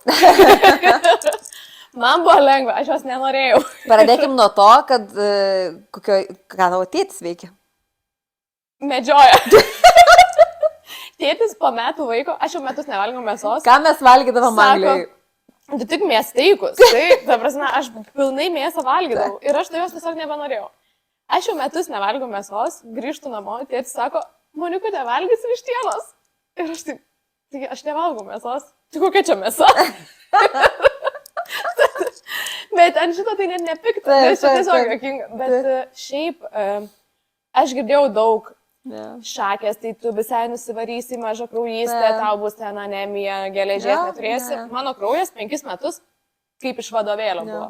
Man buvo lengva, aš jos nenorėjau. Pradėkim nuo to, kad ką tavo tėtis veikia. Medžioja. Tėtis po metų vaiko, aš jau metus nevalgiau mėsos. Ką mes valgydavom Anglijai? Tu tik mėsteikus. Tai, ta prasme, aš pilnai mėsą valgydavau. Ir aš tai jos tiesiog nebenorėjau. Aš jau metus nevalgau mėsos, grįžtu namo, tėtis sako, Moniuku, nevalgysi vištienos. Ir aš taip, taigi aš nevalgau mėsos. Tai kokia čia mėsa? Bet ant šito tai net nepikta, nes čia tiesiog jokinga. Bet šiaip aš girdėjau daug šakės, tai tu visai nusivarysi mažą kraujystę, tau bus ten anemija, geležies neturėsi. Mano kraujas 5 metus kaip iš vadovėlio buvo.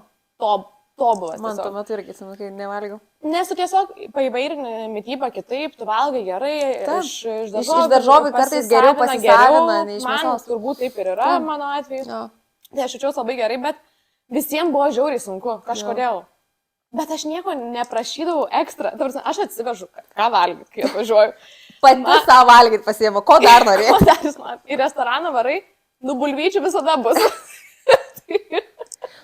Tobulas. Man tuo metu irgi, kai nevalgiau. Nes tu tiesiog paįvairini mitybą kitaip, tu valgai gerai, iš daržovių kartais geriau pasisavina, nei iš mėsos. Man turbūt taip ir yra mano atveju. Tai aš jaučiausi labai gerai, bet visiems buvo žiauriai sunku, kažkodėl. Bet aš nieko neprašydavau ekstra. Aš atsivežu, ką valgyti, kai atvažiuoju. Pati savo valgyti pasiėmu, ko dar norėjai? Į restoraną varai, bulvyčių visada bus.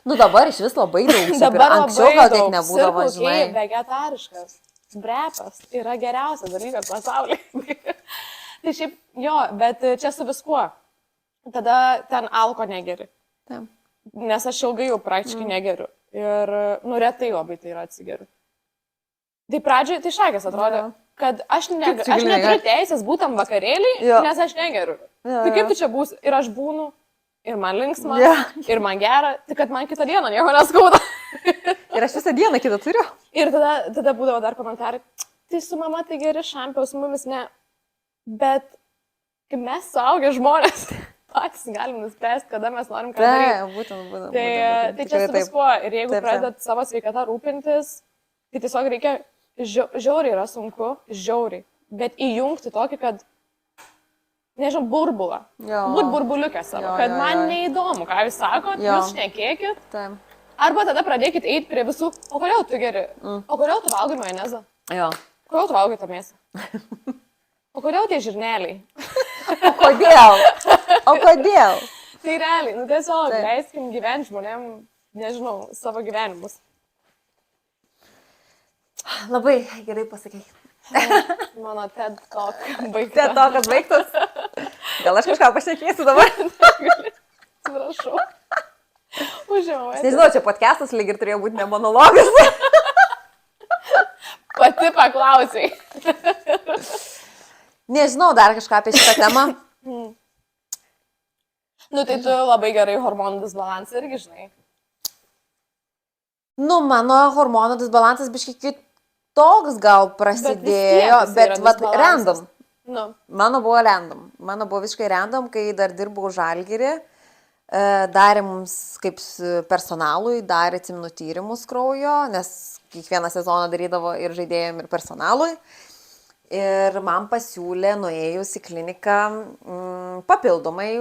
Nu dabar iš vis labai daug. Dabar anksčiau gal tiek nebūdavo, žinai. Vegetariškas, brepas yra geriausias dalykas pasaulyje. Tai šiaip, jo, bet čia su viskuo. Tada ten alko negeri. Taip. Nes aš ilgai jau praktiškai negeriu. Ir, retai labai tai yra atsigeriu. Tai pradžioj, tai šakės atrodo, kad aš neturiu teisės būtam vakarėlį, nes aš negeriu. Tai kaip tu čia būsi? Ir aš būnu, ir man linksma, ir man gera, tik kad man kitą dieną nieko neskauda. Ir aš visą dieną kitą turiu. Ir tada būdavo dar komentarai, tai su mama tai geri šampiaus, su mumis ne. Bet kaip mes suaugę žmonės, patys galim nuspręsti, kada mes norim ką daryti. Būtent. Tai čia su viskuo. Ir jeigu pradedat savo sveikatą rūpintis, tai tiesiog reikia, žiauriai yra sunku, žiauriai. Bet įjungti tokį, kad, nežinau, burbulą. Būt burbuliukę savo, kad man neįdomu, ką jūs sakot, jūs šnekėkit. Arba tada pradėkit eiti prie visų, o kodėl tu geri? O kodėl tu valgai majonezą? Kodėl tu valgai tą mėsą? O kodėl tie žirneliai? O kodėl? Tai realiai, tiesiog leiskim gyventi žmonėm, nežinau, savo gyvenimus. Labai gerai pasakai. Mano TED Talk baigtas. TED Talkas baigtas. Gal aš kažką pašnekėsiu dabar? Atsiprašau. Užėmau. Nežinau, čia podcastas lyg ir turėjo būti ne monologas. Pati paklausai. Nežinau dar kažką apie šitą temą. Tai tu labai gerai hormonų disbalansą irgi žinai. Mano hormonų disbalansas biškai kitoks gal prasidėjo, bet random. Mano buvo random. Mano buvo visiškai random, kai dar dirbau Žalgirį. Darė mums kaip personalui, darė atsimenu tyrimus kraujo, nes kiekvieną sezoną darydavo ir žaidėjim, ir personalui. Ir man pasiūlė, nuėjus į kliniką, papildomai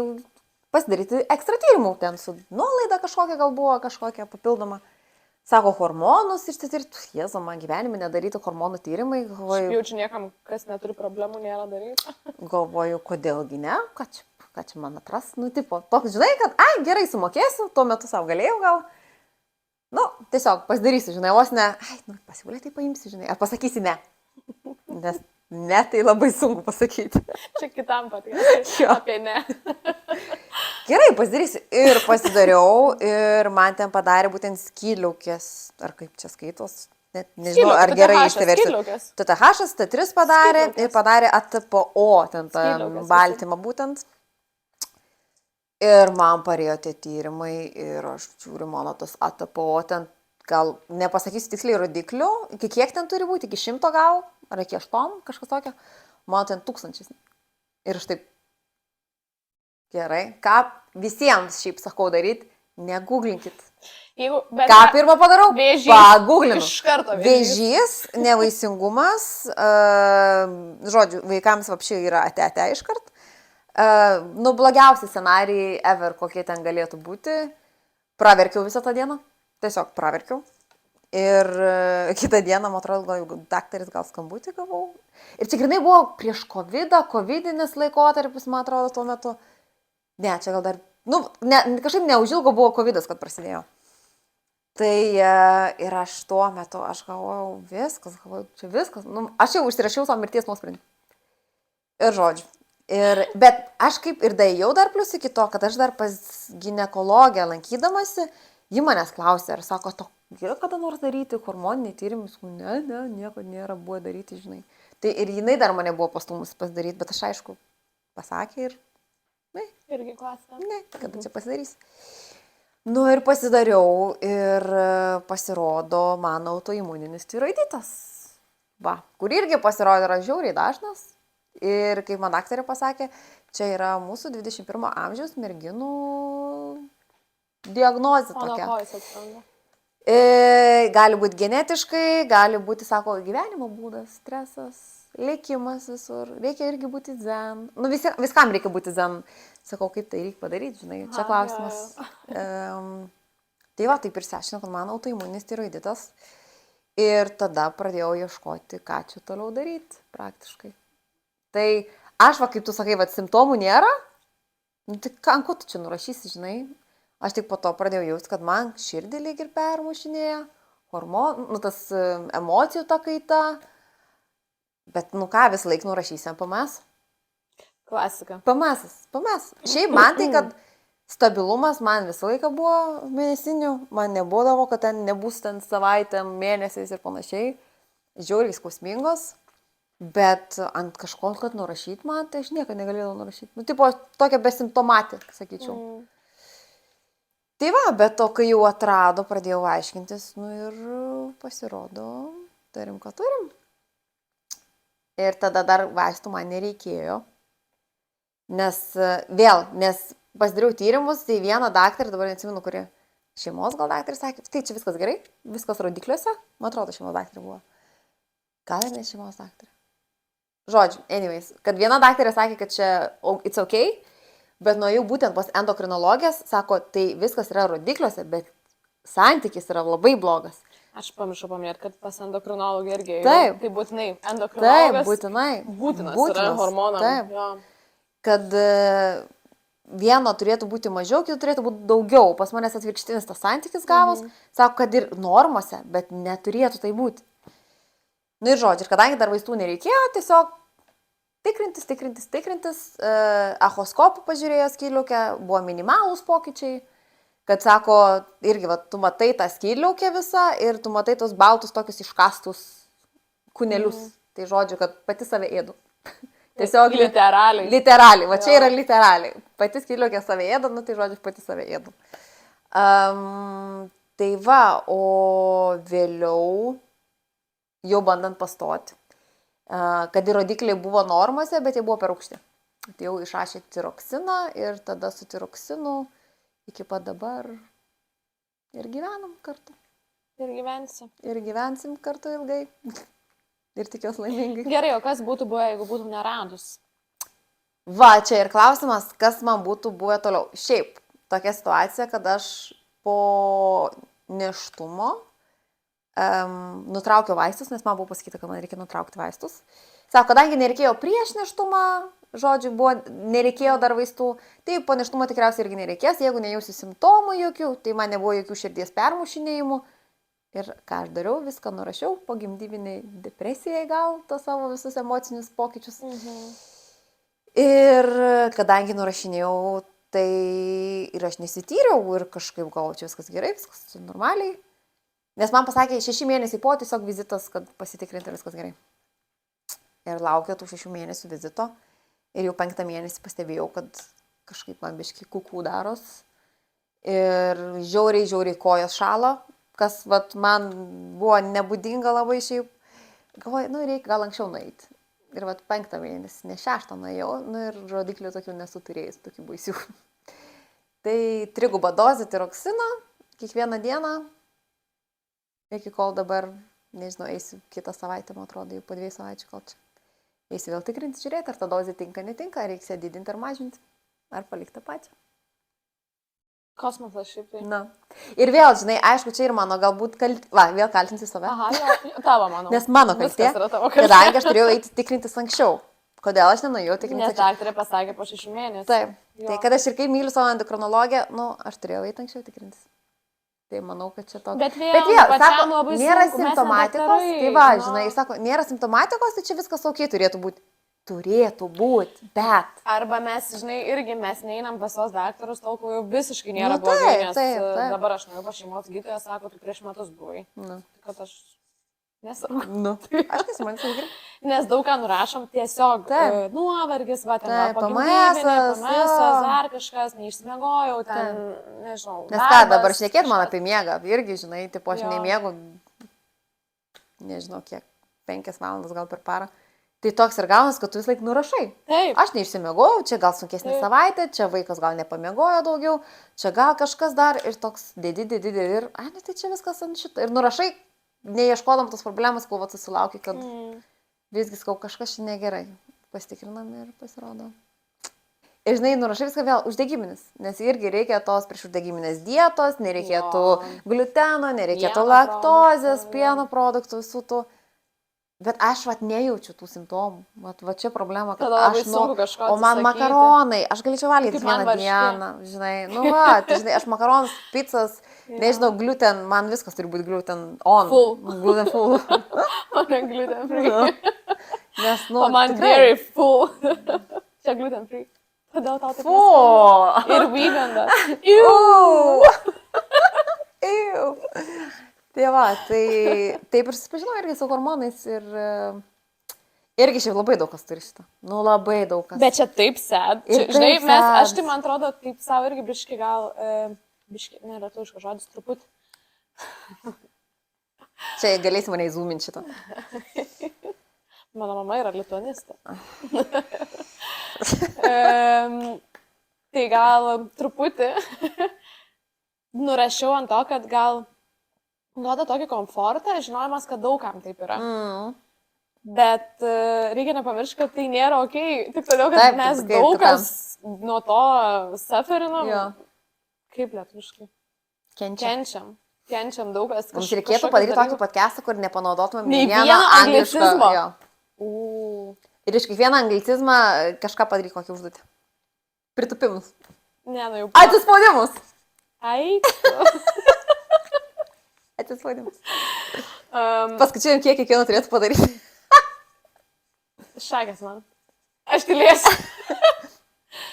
pasidaryti ekstra tyrimų. Ten su nuolaida kažkokia gal buvo, kažkokia papildoma. Sako, hormonus išsitirti. Jėzu, man gyvenime nedaryti hormonų tyrimai. Jaučiu niekam, kas neturi problemų, nėra daryti. Galvoju, kodėlgi ne, ką čia man atras, tipo, toks, žinai, kad, gerai sumokėsiu, tuo metu savo galėjau gal. Tiesiog pasidarysiu, žinai, vos ne, pasiūlė, tai paimsiu, žinai, ar pasakysi ne. Nes ne, tai labai sunku pasakyti. Čia kitam patikėsiu, apie ne. Gerai, pasidarysiu. Ir pasidariau, ir man ten padarė būtent skydliaukės, ar kaip čia skaitos, net nežinau, ar gerai išsiversiu. TTH, T3 padarė ir padarė ATPO, ten tą baltymą būtent. Ir man parėjo tie tyrimai ir aš žiūriu, mano tas ATPO, ten gal nepasakysiu tiksliai rodiklių, iki kiek ten turi būti, iki 100 gal, ar iki 8, kažkas tokio, mano ten 1000. Ir aš taip, gerai, ką visiems šiaip sakau daryti, negooglinkit. Ką pirmą padarau? Pagooglinu. Iš karto vėžys, nevaisingumas, žodžiu, vaikams apšiai yra ate iškart. Blogiausi scenarijai ever, kokie ten galėtų būti. Praverkiau visą tą dieną. Tiesiog praverkiau. Ir kitą dieną, man atrodo, daktaris gal skambutį gavau. Ir čia grinai buvo prieš covidinis laikotarpis, man atrodo, tuo metu. Ne, čia gal dar, kažkaip neužilgo buvo covidas, kad prasidėjo. Tai ir aš tuo metu, aš galvojau, čia viskas. Aš jau užsirašiau savo mirties nuosprendį. Ir žodžiu. Bet aš kaip ir daėjau dar plus iki to, kad aš dar pas ginekologę lankydamasi, ji manęs klausė, ar sako, to yra kada nors daryti hormoniniai tyrimus, ne, nieko nėra buvo daryti, žinai. Tai ir jinai dar mane buvo pastumusi pasidaryti, bet aš aišku pasakė ir, ne. Irgi klasė. Ne, kada čia pasidarys. Nu ir pasidariau ir pasirodo mano autoimuninis tiroiditas. Va, kur irgi pasirodė yra žiauriai dažnas. Ir kaip man daktarė pasakė, čia yra mūsų 21 amžiaus merginų diagnozė O nuo tokia. ko jis atsiranda? Gali būti genetiškai, gali būti, sako, gyvenimo būdas, stresas, likimas visur. Reikia irgi būti zen. Nu, viskam reikia būti zen. Sakau, kaip tai reikia padaryti, žinai, čia klausimas. Tai va, taip ir sešinu, kad man autoimuninis tiroiditas. Ir tada pradėjau ieškoti, ką čia toliau daryti praktiškai. Tai aš, va, kaip tu sakai, va, simptomų nėra, nu, tai ant ko tu čia nurašysi, žinai? Aš tik po to pradėjau jausti, kad man širdį lyg ir permušinėja, hormonų, nu, tas emocijų ta kaita. Bet, nu ką, vis laik nurašysim PMS? Klasika. PMS. Šiaip man tai, kad stabilumas man visą laiką buvo mėnesinių, man nebūdavo, kad ten nebus ten savaitėm, mėnesiais ir panašiai. Žiauriai skausmingos, bet ant kažko, kad nurašyti man, tai aš nieko negalėjau nurašyti. Nu, tipo, tokia besimptomatė, sakyčiau. Tai va, bet to, kai jau atrado, pradėjau aiškintis, nu ir pasirodo, turim, ką turim. Ir tada dar vaistų man nereikėjo. Nes pasidariau tyrimus, tai vieną daktarą, dabar neatsimenu, kuri šeimos gal daktarė sakė, tai čia viskas gerai, viskas rodikliuose, man atrodo, šeimos daktarė buvo. Gal ir ne šeimos daktarė. Žodžiu, anyways, kad viena daktarė sakė, kad čia it's okay, bet nuėjau būtent pas endokrinologės, sako, tai viskas yra rodikliuose, bet santykis yra labai blogas. Aš pamiršau paminėti, kad pas endokrinologą irgi. Taip. Tai būtinai endokrinologas. Taip, būtinai. Būtinas yra hormonam. Taip. Jo. Kad vieno turėtų būti mažiau, kito turėtų būti daugiau. Pas manęs atvirkštinis tas santykis gavos. Sako, kad ir normose, bet neturėtų tai būti. Nu ir žodžiu, ir kadangi dar vaistų nereikėjo, tiesiog tikrintis, echoskopų pažiūrėjo skydliaukę, buvo minimalūs pokyčiai, kad sako, irgi, va, tu matai tą skydliaukę visą ir tu matai tos baltus tokius iškastus kūnelius. Tai žodžiu, kad pati save ėdu. Tiesiog literaliai. Literaliai, va čia yra literaliai. Pati skydliaukė save ėda, nu tai žodžiu, pati save ėdu. Tai va, o vėliau jau bandant pastoti, kad ir rodikliai buvo normose, bet jie buvo per aukšti. Tai jau išrašė tiroksiną ir tada su tiroksinu iki pat dabar ir gyvenam kartu. Ir gyvensim. Ir gyvensim kartu ilgai. Ir tikiuosi laimingai. Gerai, o kas būtų buvę, jeigu būtum neradus? Va, čia ir klausimas, kas man būtų buvę toliau. Šiaip, tokia situacija, kad aš po nėštumo nutraukiau vaistus, nes man buvo pasakyta, kad man reikia nutraukti vaistus. Sako, kadangi nereikėjo prieš nėštumą, žodžiu, nereikėjo dar vaistų, tai po nėštumo tikriausiai irgi nereikės, jeigu nejausiu simptomų jokių, tai man nebuvo jokių širdies permušinėjimų. Ir ką aš dariau, viską nurašiau, po gimdyviniai depresijai gal, tos savo visus emocinius pokyčius. Ir kadangi nurašinėjau, tai ir aš nesityriau ir kažkaip galvoju, čia viskas gerai, viskas normaliai. Nes man pasakė 6 mėnesiai po tiesiog vizitas, kad pasitikrinti viskas gerai. Ir laukiau tų 6 mėnesių vizito. Ir jau 5 mėnesį pastebėjau, kad kažkaip man biški kukų daros. Ir žiauriai kojas šalo, kas vat, man buvo nebūdinga labai šiaip. Galvoju, nu reikia gal anksčiau nueiti. Ir vat 5 mėnesį, ne 6 nuėjau, nu ir rodiklių tokių nesu turėjus, tokių baisių. Tai 3 dozė tiroksino, kiekvieną dieną. Iki kol dabar, nežinau, eisiu kitą savaitę, man atrodo, jau po 2 savaičių kol čia. Eisiu vėl tikrinti, žiūrėti, ar ta dozė tinka, netinka, ar reikia didinti ar mažinti, ar palikti tą pačią. Kosmosas šiaip. Na. Ir vėl, žinai, aišku, čia ir mano, galbūt, vėl kaltinsiu save. Aha, jo, tavo mano. Nes mano kaltė, kadangi aš turėjau eiti tikrintis anksčiau. Kodėl aš nenuėjau tikrintis anksčiau? Nes daktarė pasakė po 6 mėnesių. Taip, tai kad aš ir kaip myliu savo endokrinologiją, nu, aš turėjau eiti anksčiau tikrintis. Tai manau, kad čia toks. Bet vėl sako, nėra simptomatikos, tai va, žinai, sako, nėra simptomatikos, tai čia viskas ok turėtų būti. turėtų būti, bet. Arba mes, žinai, mes neinam pas tos daktarus, tol, kol jau visiškai nėra Nu, blogai, taip, nes taip. dabar aš nuėjau pas šeimos gydytoją, sako, tu prieš metus buvai. Nu. Kad aš nesakau. Nu. Aš nesimaniau, kad gerai. Nes daug ką nurašom tiesiog Taip. nuovargis, va, ten Taip, pamėsas, PMS-as, dar kažkas, neišsimiegojau, ten, nežinau. Nes ką darbas, dabar šnekėt man kažkas. apie miegą, irgi, žinai, tipo, aš Jo. nemiegu, nežinau kiek, 5 valandas gal per parą. Tai toks ir gaunas, kad tu vis laik nurašai. Taip. Aš neišsimiegojau, čia gal sunkesnė Taip. savaitė, čia vaikas gal nepamiegojo daugiau, čia gal kažkas dar ir toks didi ir, ai, tai čia viskas ant šito. Ir nurašai, neieškodam tos problemos, kol vat susilauki, kad visgi skau kažkas čia negerai. Pasitikrinam ir pasirodo. Ir žinai, nurašai viską vėl uždegiminis, nes irgi reikia tos prieš uždegiminės dietos, nereikėtų gliuteno, nereikėtų Pieno laktozės, produktų, pieno produktų, visų tų. Bet aš vat nejaučiu tų simptomų. Vat čia problema, kad Tada labai aš sunku kažko o man atsisakyti. makaronai, aš galėčiau valgyti Kaip man vieną varškė. dieną, žinai, nu va, tai, žinai, aš makaronus, pizzas, nežinau, gluten, man viskas turi būti gluten on. Full. Gluten full. O ne gluten free. Nes, nu, O man tikrai. dairy full. Čia gluten free. Todėl tau taip Full. neskanu. Ir vegan dar. Iu. Tai va, tai taip ir susipažinau irgi su hormonais ir irgi šiaip labai daug kas turi šitą. Nu, labai daug kas. Bet čia taip sad. Ir Čia, žinai, taip mes, sad. aš tai man atrodo, taip savo irgi biški gal, biški, nėra tuškas žodis, truputį. Čia galėsi mane įzūminti šitą. Mano mama yra lituanistė. Tai gal truputį nurašiau ant to, kad gal duoda tokį komfortą, žinojimas, kad daugam taip yra. Bet reikia nepamiršti, kad tai nėra ok, tik todėl, kad Taip, mes kaip daug kitam. kas nuo to suferinam. Jo. Kaip lietuviškai? Kenčia. Kenčiam daug kas. Mums reikėtų padaryti tokį podcastą, kur nepanaudotumėm Nei nei vieno vieno angliško. anglicizmo. Jo. Ir iš kiekvieną anglicizmą kažką padaryti kokį užduotį. Pritupimus. Ne, nu jau. Atsispaudimus. Ai. Atsispaudimus. Paskaičiuojam, kiek kiekvieno turėtų padaryti. Šakės man. Aš tylėsiu.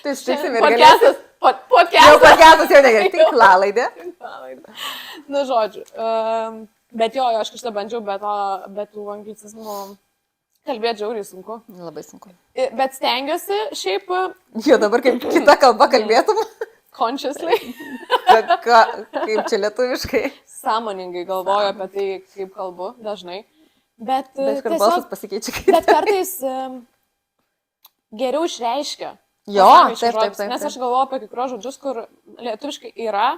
Tai sutiksim ir galėsim. Podcastas. Jau Podcastas. podcastas jau negerai. Tinklalaidė. Nu, žodžiu. Bet jo, aš kažką bandžiau, bet tų anglicizmų kalbėti žiauriai sunku. Labai sunku. Bet stengiuosi šiaip Jo, dabar kaip kita kalba kalbėtum. consciously, Kaip čia lietuviškai. sąmoningai galvoju apie tai, kaip kalbu dažnai. Bet, Bet kur balsas pasikeičia. bet kartais geriau išreiškia. Jo, pasakius taip, žodžius. taip. Nes aš galvoju apie kai kurios žodžius, kur lietuviškai yra,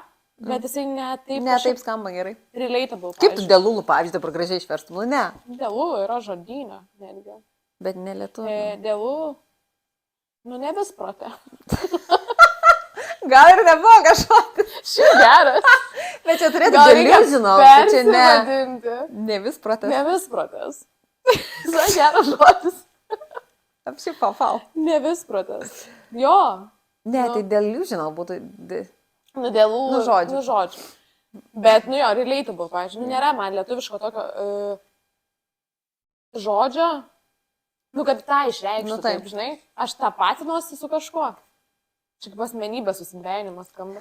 bet jisai ne taip, Ne, taip skamba gerai. relatable. Kaip tu dėlulų, pavyzdžiui, dabar gražiai išverstum? Nu, ne. Dėlų yra žodyne, netgi. Bet ne lietuvių. Dėlų, nu nebesprotė. Gal ir nebuvo kažko. Šiaip geras. Bet čia turėtų Gal reikia dėlių, žinau. Tai čia ne. persivadinti. Ne vis protas. Nevisprotės. Tai geras žodis. Apšiai pafal. Nevisprotės. Jo. Ne, Nu. tai dėlių, žinau, būtų. Nu, dėlų. Nu, žodžių. Nu, žodžių. Bet, nu jo, relatable, pavyzdžiui. Nu, nėra man lietuviško tokio žodžio. Nu, kad tą išreikštų, Nu, taip. taip, žinai. Aš tą patinuosi su kažkuo. Čia kaip asmenybės susidvejinimas skamba.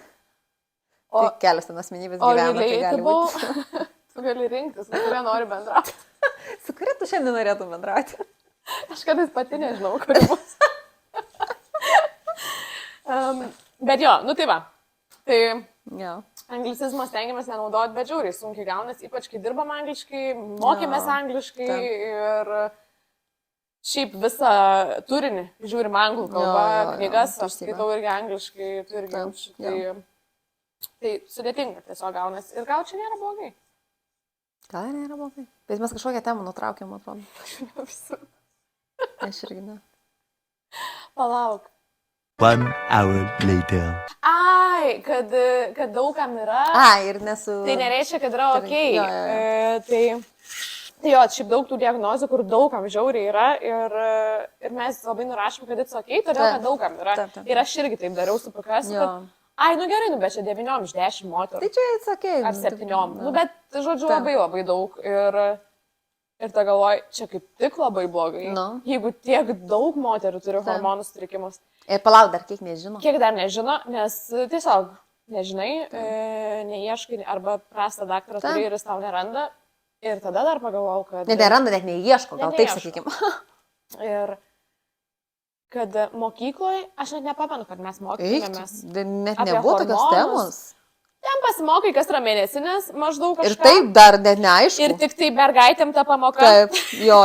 O, Tai kelios ten asmenybės o gyvena. Tai gali būti. relatable, tu gali rinktis, su kuria nori bendrauti. Su kuria tu šiandien norėtum bendrauti? Aš kartais pati nežinau, kuri bus. Bet jo, nu tai va. Tai Jo. anglicizmo stengiamės nenaudoti, bet žiūri, sunkiai gaunasi, ypač kai dirbam angliškai, mokėmės Jo, angliškai taip. ir šiaip visą turinį žiūrim anglų kalbą, Jo, knygas, aš teisybė. skaitau irgi angliškai, tu irgi Taip, jauči. Tai sudėtinga tiesiog gaunasi ir gal čia nėra blogai. Gal ir nėra blogai. Bet mes kažkokią temą nutraukėm, atrodo. Aš irgi ne. Palauk. 1 hour later. Ai, kad daugam yra. Ir nesu. Tai nereiškia, kad yra Tai- ok. jo. Tai jo, šiaip daug tų diagnozių, kur daugam žiauriai yra ir mes labai nurašom, kad it's ok, todėl Taip. kad daugam yra. Taip, taip. Ir aš irgi taip dariau su PKS. Jo. Ai, nu gerai, nu bet čia 9 iš 10 moterų. Tai čia atsakė. Ar 7. Nu bet, žodžiu, Taip. labai daug. Ir Ir ta galvoj, čia kaip tik labai blogai. Nu. Jeigu tiek daug moterų turi Taip. hormonų sutrikimus. Ir palauk, dar kiek nežino. Kiek dar nežino, nes tiesiog nežinai, neieškai, arba prastą daktarą Taip. turi ir jis tau neranda. Ir tada dar pagalvojau, kad... Net neranda, net neieško, gal Net taip neieško. sakykime. Ir kad mokykloje, aš net nepamenu, kad mes mokymėmės. Net apie nebuvo tokios hormonus. temos. Ten pasimokai, kas yra mėnesinės, maždaug kažką. Ir taip dar net neaišku. Ir tik tai mergaitėm ta pamoka. Taip, jo.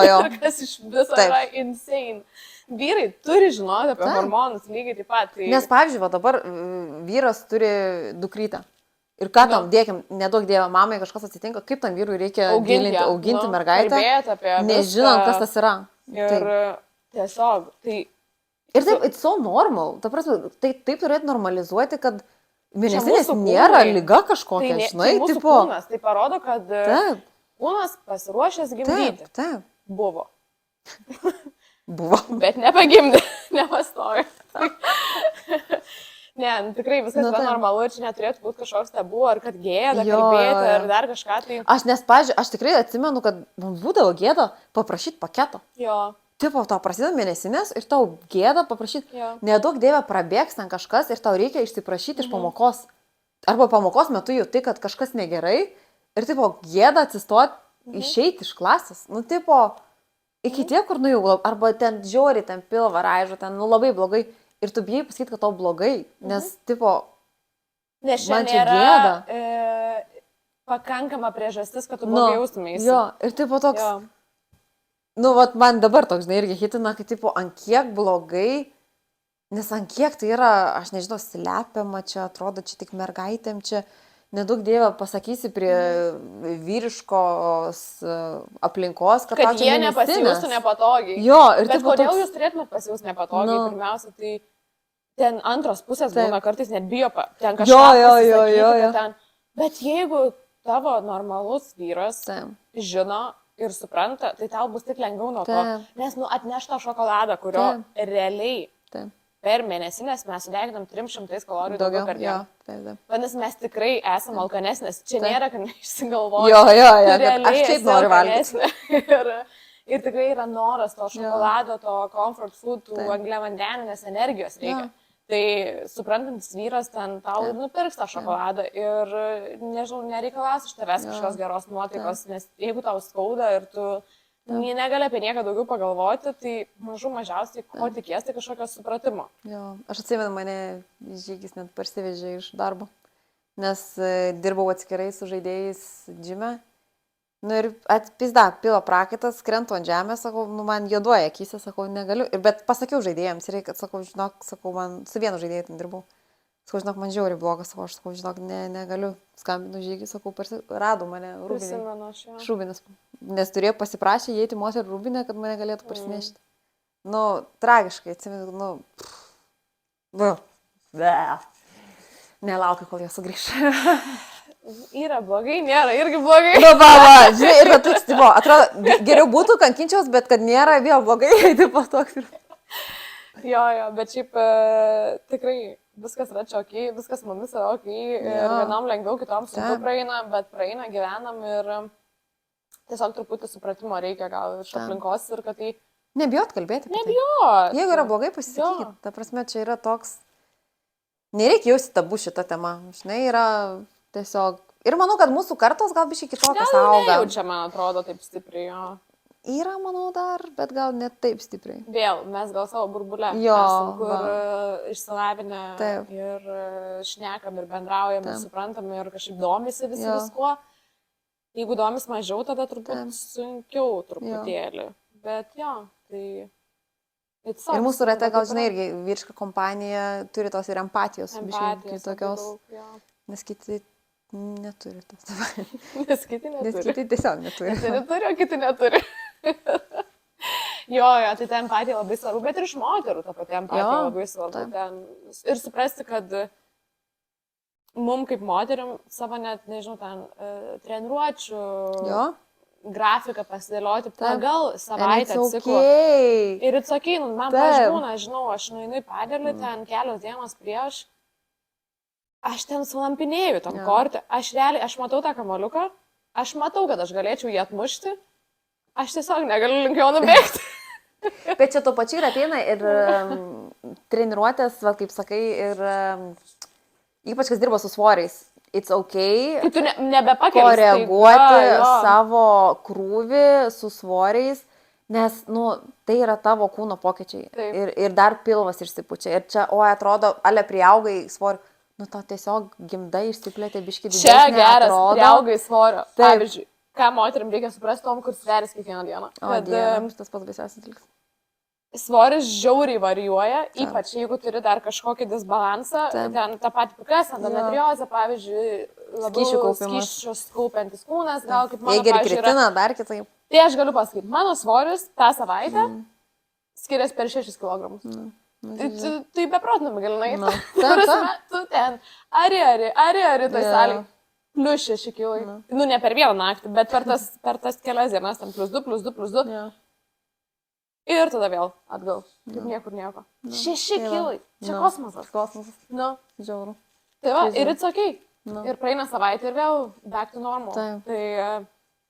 Kas iš viso Taip. yra insane. Vyrai turi žinoti apie Taip. hormonus lygiai taip pat. Tai... Nes, pavyzdžiui, va dabar vyras turi dukrytę. Ir ką tam dėkim, nedaug dievą mamai kažkas atsitinka, kaip tam vyrui reikia auginti mergaitę, nežinant, kas tas yra. Ir tiesiog, tai... Ir taip, it's so normal. Ta prasme, taip turėtų normalizuoti, kad mėnesinės mūsų nėra kūnai. lyga kažkokia, Tai, žinai, tai mūsų tipo. kūnas, tai parodo, kad Taip, kūnas pasiruošęs gimdyti. taip. Buvo. Buvo. Bet nepagimdė, nepastojo. Ne, tikrai viskas Nu, yra taip. normalu ir čia neturėtų būti kažkoks tabu, ar kad gėda Jo, kalbėti, jo. ar dar kažką. Tai... Aš tikrai atsimenu, kad man būdavo gėda paprašyti paketo. Jo, Tipo, tau prasideda mėnesinės ir tau gėda paprašyti. jo. Nedaug dievė prabėgs ten kažkas ir tau reikia išsiprašyti iš pamokos. Arba pamokos metu jauti, kad kažkas negerai ir tipo gėda atsistoti, išeiti iš klasės. Nu, tipo, iki tiek, kur nu jau, arba ten žiauri, ten pilva raižo, ten nu labai blogai. Ir tu bijai pasakyti, kad tau blogai, nes, tipo, Nes čia man čia nėra gėda. pakankama priežastis, kad tu Nu, blogai jaustumėsi. jo, ir tipo toks, Jo. nu, vat man dabar toks, žinai, irgi hitina, kad, tipo, ant kiek blogai, nes ant kiek tai yra, aš nežinau, slepiama čia, atrodo, čia tik mergaitėm, čia nedaug dievę pasakysi prie vyriškos aplinkos, kad, Kad tau čia jie mėnesinės. nepasijustų nepatogiai. Jo, ir Bet tipo kodėl toks, jūs turėtumėte pasijausti nepatogiai? Nu. Pirmiausia, tai ten antros pusės Taip. būna kartais net bijo, ten kažką Jo, jo, pasisakyti, jo, kad jo. ten. Bet jeigu tavo normalus vyras Taip. žino ir supranta, tai tau bus tik lengviau nuo to. Taip. Nes, nu, atneš tą šokoladą, kurio Taip. realiai taip, per mėnesinės mes sudeginam 300 kalorijų daugiau daugiau, per jo, dieną. taip, taip. Vadinasi, mes tikrai esame alkanesnės. Čia Taip. nėra, kad neišsigalvojame. Jo, jo, jo, Tu kad realiai aš taip esi noriu valgyti. alkanesnė. Ir tikrai yra noras to šokolado, to comfort food, tų Taip. angliavandeninės energijos reikia. Jo. Tai suprantantis vyras ten tau Taip. nupirks tą šokoladą ir, nežinau, nereikalaus iš tavęs Jo. kažkokios geros nuotaikos, nes jeigu tau skauda ir tu negali apie nieką daugiau pagalvoti, tai mažiausiai ko tikies, tai kažkokio supratimo. Jo, aš atsimenu, mane žygis net parsivežė iš darbo, nes dirbau atskirai su žaidėjais džime. Nu ir atpizda, pilo prakaitas, krentu ant žemės, sakau, nu man juoduoja akise, sakau, negaliu. Bet pasakiau žaidėjams, reikia, sakau, žinok, sakau, man su vienu žaidėju ten dirbau. Sakau, žinok, man žiauri blogas, sakau, aš sakau, žinok, negaliu. Skambinu žygį, sakau, rado mane rūbinė. Prisimenu aš jau. Šūbinas. Nes turėjo pasiprašę įeiti moterų rūbinę, kad mane galėtų parsinešti. Nu, tragiškai, atsimenu, nelaukiu, kol jie sugrįš. Yra blogai, nėra irgi blogai. Nu, žinai, ir kad toks, tipo, atrodo, geriau būtų kankinčiaus, bet kad nėra vėl blogai, tipo toks. Jo, bet šiaip tikrai viskas yra čia ok, viskas mumis yra ok ir vienam lengviau, kitom sunku praeina, bet praeina, gyvenam ir tiesiog truputį supratimo reikia gal iš aplinkos ir kad tai... Nebijot kalbėti. Nebijot. Jeigu yra blogai, pasisakykit. Ta prasme, čia yra toks... Nereikia jausti tabu šitą temą. Žinai, yra tiesiog... Ir manau, kad mūsų kartos gal biškai kitokios auga. Nejaučia, man atrodo, taip stipriai jo. Yra, manau, dar, bet gal net taip stipriai. Vėl, mes gal savo burbulę. Jo, esam, kur išsilavinę Taip. ir šnekam ir bendraujam ir suprantam ir kažkaip domisi visi viskuo. Jeigu domis mažiau, tada turbūt sunkiau truputėlį. Bet jo, tai... Ir mūsų rate, gal žinai, irgi vyriška kompanija turi tos ir empatijos. Biškai tokios, nes kiti neturi tos. Nes kiti neturi. Nes kiti tiesiog neturi. Kiti neturi, o kiti neturi. Jo, tai ta empatija labai svarbu, bet ir iš moterų ta pati empatija labai svarbu. Ir suprasti, kad mum kaip moteriam savo net, nežinau, ten treniruočių grafiką pasidėlioti pagal savaitę ciklą. Ir it's okay, nu, man pažbūna, žinau, aš nueinu į padėlį ten kelios dienos prieš, aš ten sulampinėjau tam kortę, aš realiai, aš matau tą kamaliuką, aš matau, kad aš galėčiau jį atmušti, Aš tiesiog negaliu link jo nubėgti. Bet čia to pačiu ir ateina ir treniruotės, va, kaip sakai, ir ypač kas dirba su svoriais. It's okay. Kai tu nebepakeli. Koreguoti savo krūvį su svoriais, nes, nu, tai yra tavo kūno pokyčiai. Ir dar pilvas išsipučia. Ir čia, atrodo, ale priaugai svorių. Nu, to tiesiog gimda išsiplėtė biškį didesnė. Čia geras, priaugai svorio. Pavyzdžiui, ką moterim reikia suprasti tom, kur sveris kiekvieną dieną. Tas pats baisiausias dalykas. Svoris žiauriai varijuoja, ypač jeigu turi dar kažkokį disbalansą, ten tą patį PKS, endometriozę, pavyzdžiui, labiau skysčius kaupiantis kūnas, gal kaip mano, jeigu ir kritina, dar kitaip. Tai aš galiu pasakyti, mano svoris tą savaitę skiriasi per 6 kg. Tai beprotnami galinai. Tu ten, ari, tai saliai. Plius 6 kg. Nu, ne per vieną naktį, bet per tas kelias dienas, ten +2. Ir tada vėl atgal. Kaip niekur nieko. 6 kilai. Čia kosmosas. Nu. Žiauru. Tai va, ir it's okay. Ir praeina savaitę ir vėl back to normal. Tai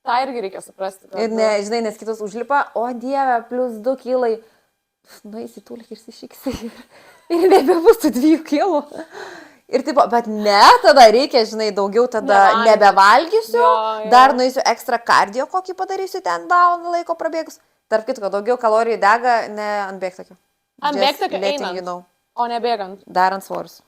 tą irgi reikia suprasti. Ir ne, žinai, nes kitos užlipa, o dieve, +2 kilai. Nu, įsitūlik išsišyksi. Ir nebebus tų 2 kilų. Ir taip, bet ne, tada reikia, žinai, daugiau tada nebevalgysiu. Dar nueisiu ekstra kardio, kokį padarysiu ten valandą laiko prabėgus. Tarp kitko, daugiau kalorijų dega, ne ant bėgtakio. Ant bėgtakio einant, o ne bėgant. Darant svorius.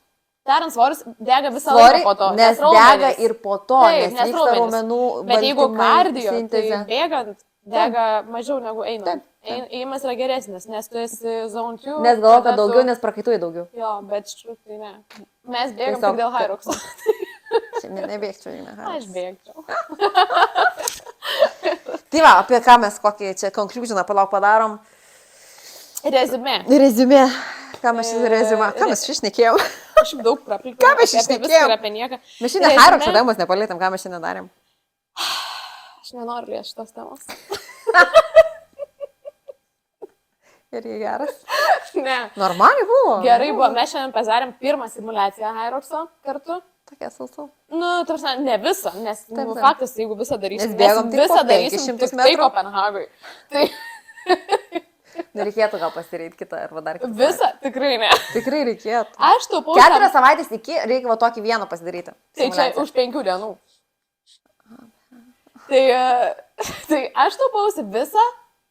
Darant svorius dega visą laiką po to. Nes dega ir po to, nes vyksta raumenų baltymai. Bet jeigu kardio, tai bėgant dega mažiau negu einant. Ėjimas yra geresnis, nes tu esi zone 2. Nes galvoju, kad daugiau, nes prakaituoji daugiau. Jo, bet ščiu, tai ne. Mes bėgam tik dėl Hyroxo. Šiandien nebėgčiau, ne. Aš bėgčiau. Tai va, apie ką mes kokį čia conclusioną padarom? Rezumė. Ką mes išnekėjom? Aš daug praplikau. Ką mes išnekėjom? Apie nieką. Mes šiandien Hyroxo temos nepalėtėm, ką mes šiandien darėm. Aš nenoriu liesti šitos temos. Ir jie geras. Ne. Normaliai buvo. Gerai buvo. Mes šiandien padarėm pirmą simulaciją Hyroxo kartu. Tokia sausa. Nu, tarsi, ne visą, nes faktas, jeigu visą darysim, bėgom mes visą darysim tik tai Kopenhagui. Tai... Nereikėtų gal pasireit kitą arba dar kitą. Visą? Tikrai ne. Tikrai reikėtų. Aš taupau. 4 savaitės iki reikia va tokį vieną pasidaryti. Tai čia už 5 dienų. Tai aš taupausi visą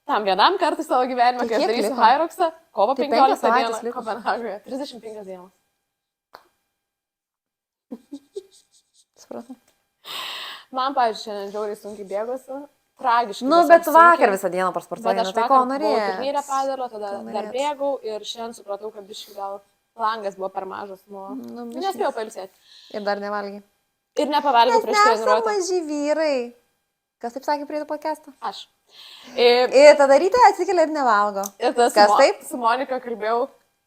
tam vienam kartui savo gyvenime, kai aš darysiu Hyroxą, kovo 15 dieną Kopenhagoje. 35 dienos. Supratau. Man, pavyzdžiui, šiandien žiauriai sunkiai bėgosi. Tragiškai. Nu, bet vakar visą dieną prasportuoju, tai ko norėjau. Bet aš vakar padėlio, tada dar bėgau ir šiandien supratau, kad biškai gal langas buvo per mažas. Nespėjau pailsėti. Ir dar nevalgiai. Ir nepavalgiau prieš treniruotę. Mes maži vyrai. Kas taip sakė prie to podcast'o? Aš. Ir tada ryte atsikelia ir nevalgo. Ir tas kas taip? Su Monika kalbėjau.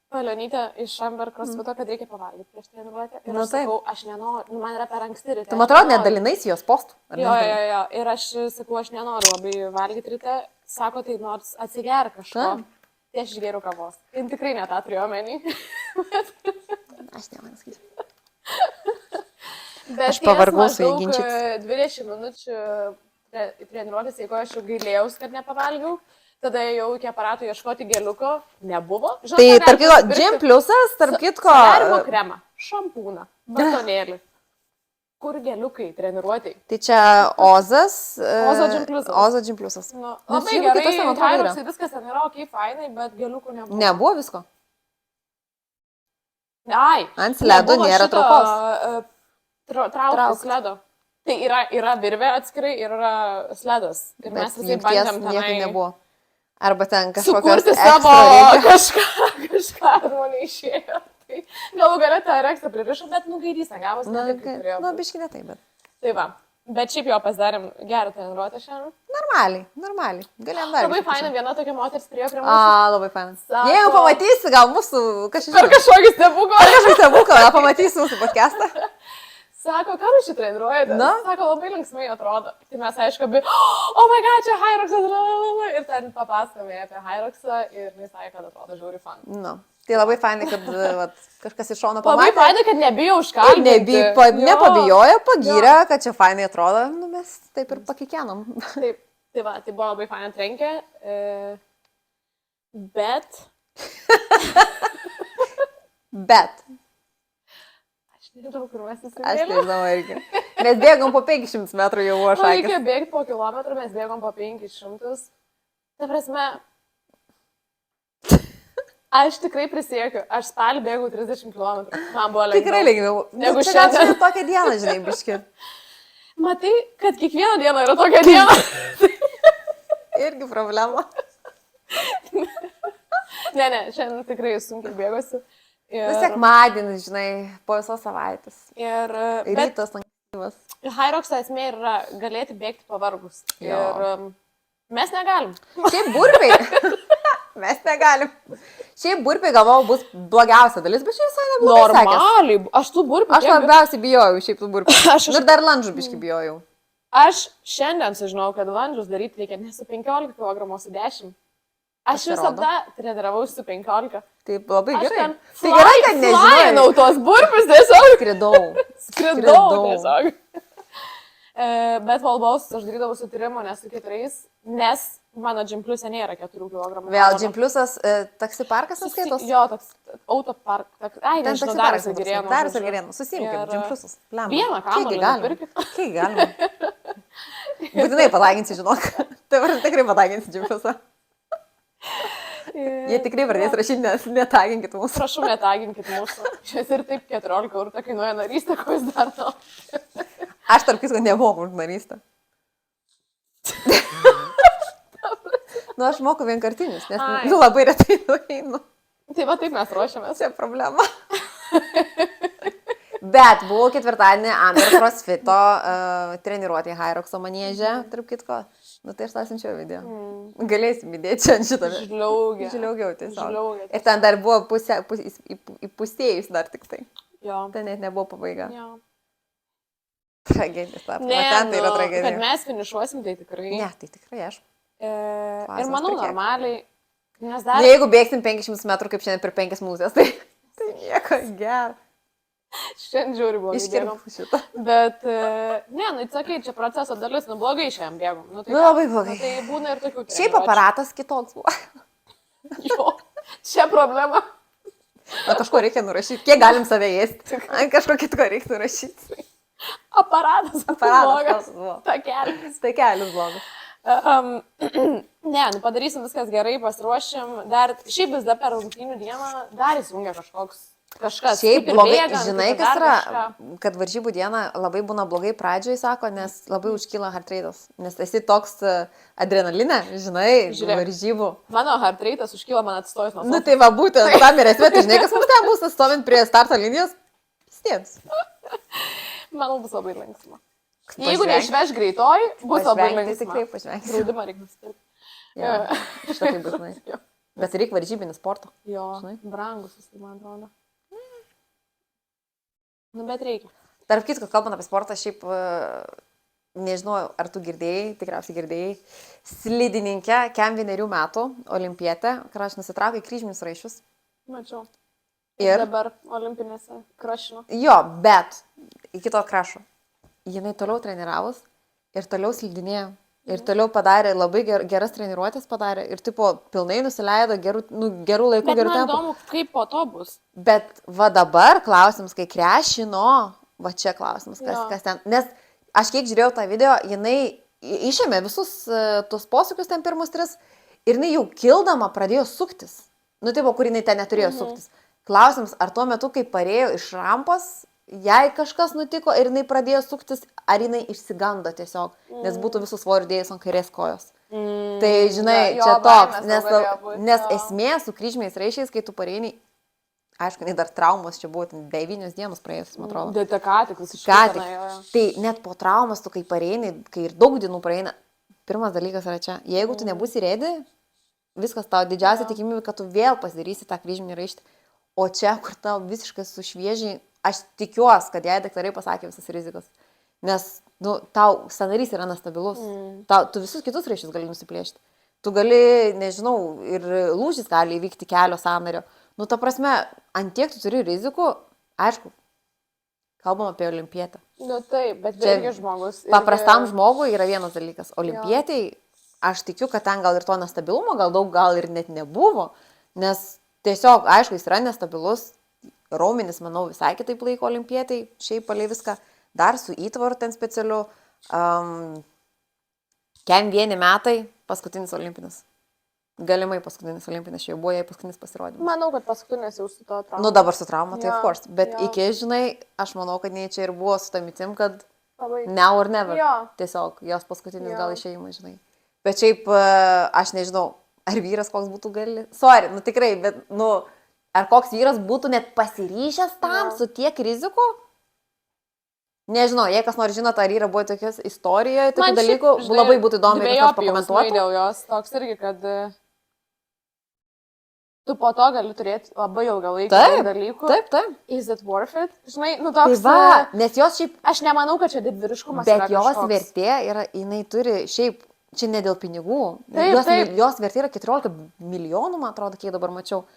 Palionytė iš Šamberg crossfito, kad reikia pavalgyti prieš treniruotę. Ir aš sakau, aš nenoriu, man yra per anksti ryte. Tu, man atrodo, nedalinais jos postų. Jo. Ir aš sakau, aš nenoriu labai valgyti ryte. Sako, tai nors atsiger kažko. Tai aš išgeriu kavos. Ir tikrai ne tą turėjau menį. Aš neman skaičiu. Aš pavargau su įginčiais. 20 minučių treniruotės, jeigu aš jau gailėjau, kad nepavalgiau. Tada jau iki aparato ieškoti geliuko nebuvo. Tai tarp kitko, Gym Plusas, tarp kitko. Darbo kremą, šampūną, batonėlį. Kur geliukai treniruotėjai? Tai čia Ozas. Ozo Gym Plusas. Ozo Gym Plusas. Nu, labai gerai, Hyroxai viskas ten yra, okei, fainai, bet geliukų nebuvo. Nebuvo visko? Ai. Ant sledo nėra traukos. Traukos sledo. Tai yra virvė atskirai ir yra sledas. Ir mes visai bandėm tenai. Nebuvo. Arba ten kažkokios sukurti savo kažką, ar man išėjo. Tai galų galia tą reksą pririšo, bet nugaidys negavos, ne taip, kaip turėjo. Nu, biški ne taip, bet. Tai va, bet šiaip jo pasidarėm gerą treniruotę šiandien. Normaliai. Galėjom dar. Labai faina, viena tokia moteris prie mūsų. Labai faina. Jeigu pamatysi, gal mūsų kažkaip. Ar kažkokį stebuklą. Gal pamatysi mūsų podcastą. Sako, ką jūs čia treniruojate? Sako, labai linksmai atrodo. Tai mes aišku, oh my god, čia Hyroxas, ir ten papasakome apie Hyroxą ir jis sakė, kad atrodo žiauri fan. Tai labai fainai, kad kažkas iš šono pamatė. Labai fainai, kad nebijau užkalbinti. Nepabijojo, pagyrė, kad čia fainai atrodo, mes taip ir pakikenom. Taip. Tai va, tai buvo labai faina trenkė, bet Bet, aš nežinau, kur mes aš įsivėlėm. nežinau irgi. Mes bėgom po 500 metrų jau buvo Reikia šakės. bėgti po kilometrų, mes bėgom po 500. Ta prasme, aš tikrai prisiekiu, aš spalį bėgau 30 km. Man buvo lengviau. Tikrai lengviau. Negu Čia gal šiandien. čia tokią dieną, žinai, biški. Matai, kad kiekvieną dieną yra tokia diena. Irgi problema. Ne, šiandien tikrai sunkiai bėgosi. Vis tiek madienis, žinai, po visos savaitės. Bet Rytas, ankstyvas. Hyrox esmė yra galėti bėgti pavargus. Jo. Ir mes negalim. Šiaip burpiai. Mes negalim. Šiaip burpiai galvojau bus blogiausia dalis, bet šiaip visai neblogai sekės. Normaliai. Aš tų burpių. Aš labiausiai bijojau šiaip tų burpių. Aš- Nu ir dar landžų biški bijojau. Aš šiandien sužinau, kad landžius daryti reikia ne su 15 kg, o su 10. Aš Pasirodo. visada treniravausi su 15. Taip labai Aš gerai. ten Tai gerai, kad nežinau. Flainau tos burpius tiesiog. Skridau. Skridau tiesiog. Bet valbaus aš darydavau su tyrimu, nes su 4, nes mano Gym Plus nėra 4 kg. Vėl Gym Plusas, taksi parkas nuskaitos? Jo, toks autopark. Ai, Ten nežinau, taksi Darius parkas. Girėnas. Darius ir Girėnas. Susimkim, Ir- Gym Plusas. Blemba. Vieną kamuolį Kiek galima? nupirkit. Kiek galima? Būtinai pataginsi, žinok. Tai tikrai pataginsi Gym Plusą. Jie tikrai pradės rašyti, nes netaginkit mūsų. Prašau, netaginkit mūsų. Šis ir taip 14 eurų tai kainuoja narystė, ko jūs dar norite. Aš tarp kitko nemoku už narystę. Nu, aš moku vienkartinius, nes Ai. labai retai nueinu. Tai va taip mes ruošiamės. Čia problema. Bet buvau ketvirtadienį Amber CrossFito treniruotėje Hyroxo manėže, tarp kitko. Nu tai aš tą siunčiau video. Galėsim įdėti čia ant šitą. Žliaugia. Žliaugiau tiesiog. Žliaugia. Ir ten dar buvo įpusėjus dar tik tai. Jo. Ten net nebuvo pabaiga. Jo. Tragedija. Ne, Ten tai yra nu, tragedija. kad mes finišuosim, tai tikrai. Ne, tai tikrai aš. Ir manau priekį. normaliai. Nes dar... Jeigu bėgsim 500 metrų kaip šiandien per 5 minutės, tai nieko gero. Šiandien žiūri blogai. bėgom. Iškirpau šitą. Bet, ne, nu, sakai, čia proceso dalis, nu, blogai šiandien bėgom. Nu, tai Nu, ką? labai blogai. Nu, tai būna ir tokių. Šiaip treniruočių. aparatas kitoks buvo. Jo, čia problema. Na, kažko reikia nurašyti. Kiek galim save ėsti? Ant kažko kitko reikia nurašyti. Aparatas. Aparatas blogas. toks buvo. Takelis. Tai kelias blogas. Ne, nu padarysim viskas gerai, pasiruošim. Dar, šiaip vis dar per rungtynių dieną dar įsijungia kažkas. Šiaip kaip ir blogai, bėgant, žinai, tai kas dar yra, kažką. kad varžybų diena labai būna blogai pradžioj, sako, nes labai užkyla heart rate'as. Nes esi toks adrenalinė, žinai, Žiūrėk. varžybų. Mano heart rate'as užkyla man atstojus nuo Nu sofos. tai va būtent, tam ir esi, bet žinai, kas mums ten bus, stovint prie starto linijos, stiems. Manau, bus labai linksma. Jeigu neišveš greitoj, bus labai Tai linksma. tikrai pažvengsi. Draudimą reikia nusipirkti. Šitą tai būtinai. Jo. Bet reikia varžybinį sportą. Jo, Žinai. brangus jis, man atrodo. Nu, bet reikia. Tarp kitko, kalbant apie sportą, šiaip nežinau, ar tu girdėjai, tikriausiai girdėjai, slidininkė, kem 1 metų, olimpietė, kraš nusitraukė kryžminius raiščius. Mačiau. Ir, Dabar olimpinėse krašino. jo, bet iki to krašo, jinai toliau treniravus ir toliau slidinėjo. Ir toliau padarė labai geras treniruotės padarė ir tipo pilnai nusileido gerų laikų, Bet gerų man tempų. įdomu, kaip po to bus. Bet va dabar klausimas, kai krešino, va čia klausimas, Jo. kas ten. Nes aš kiek žiūrėjau tą video, jinai išėmė visus tus posūkius ten pirmus 3 ir jinai jau kildama pradėjo suktis. Nu taip, kur jinai ten neturėjo suktis. Klausimas, ar tuo metu, kai parėjo iš rampos, jai kažkas nutiko ir jinai pradėjo suktis, ar jinai išsigando tiesiog, nes būtų visus svorį dėjus ant kairės kojos. Tai žinai, jo, čia toks, baimės tau galėjo būt, nes jo. esmė su kryžminiais raiščiais, kai tu pareini, aišku, jinai dar traumos, čia buvo 9 dienos praėjus, man atrodo. Tai ką tik visiškai. Ką tik. tenai, jo. Tai net po traumas, tu kai pareini, kai ir daug dienų praeina, pirmas dalykas yra čia, jeigu tu nebūsi rėdi, viskas tau didžiausia tikimybė, kad tu vėl pasidarysi tą kryžminį raištį. O čia, kur tau visiškai sušviežiai, aš tikiuosi, kad jai daktarai pasakė visas rizikas. Nes, nu, tau sąnarys yra nestabilus. Tu visus kitus raiščius gali nusiplėšti. Tu gali, nežinau, ir lūžis gali įvykti kelio sąnario. Nu, ta prasme, ant tiek tu turi rizikų, aišku, kalbam apie olimpietę. Nu taip, bet Čia irgi žmogus. Paprastam žmogui yra vienas dalykas. Olimpietiai aš tikiu, kad ten gal ir to nestabilumo, gal daug, gal ir net nebuvo, nes tiesiog, aišku, jis yra nestabilus, raumenis, manau, visai kitaip laiko olimpietai, šiaip palei viską, dar su įtvaru ten specialiu, kem vieni metai, paskutinis olimpinis. Galimai paskutinis olimpinis, čia jau buvo jai paskutinis pasirodymas. Manau, kad paskutinis jau su to trauma. Nu, dabar su trauma, tai Jo, of course, bet jo. iki, žinai, aš manau, kad nei čia ir buvo su ta mitim, kad Labai. now or never. Jo. Tiesiog jos paskutinis Jo. gal išėjimas, žinai. Bet šiaip, aš nežinau, ar vyras koks būtų gali. Sorry, nu tikrai, bet, nu, ar koks vyras būtų net pasiryžęs tam Jo. su tiek rizikų? Nežinau, jei kas nors žinot, ar yra buvo tokios istorijoje, tokių dalykų, labai būtų įdomu, jeigu kas pakomentuotų. Dėl jos toks irgi, kad tu po to gali turėti labai ilgą laiką Taip, dalykų. taip. Is it worth it? Žinai, nu Tai toks... va, nes jos šiaip, Aš nemanau, kad čia didvyriškumas bet yra jos kažkoks. vertė yra, jinai turi šiaip, čia ne dėl pinigų, Taip, jos, taip. jos vertė yra 14 milijonų, man atrodo, kiek dabar mačiau.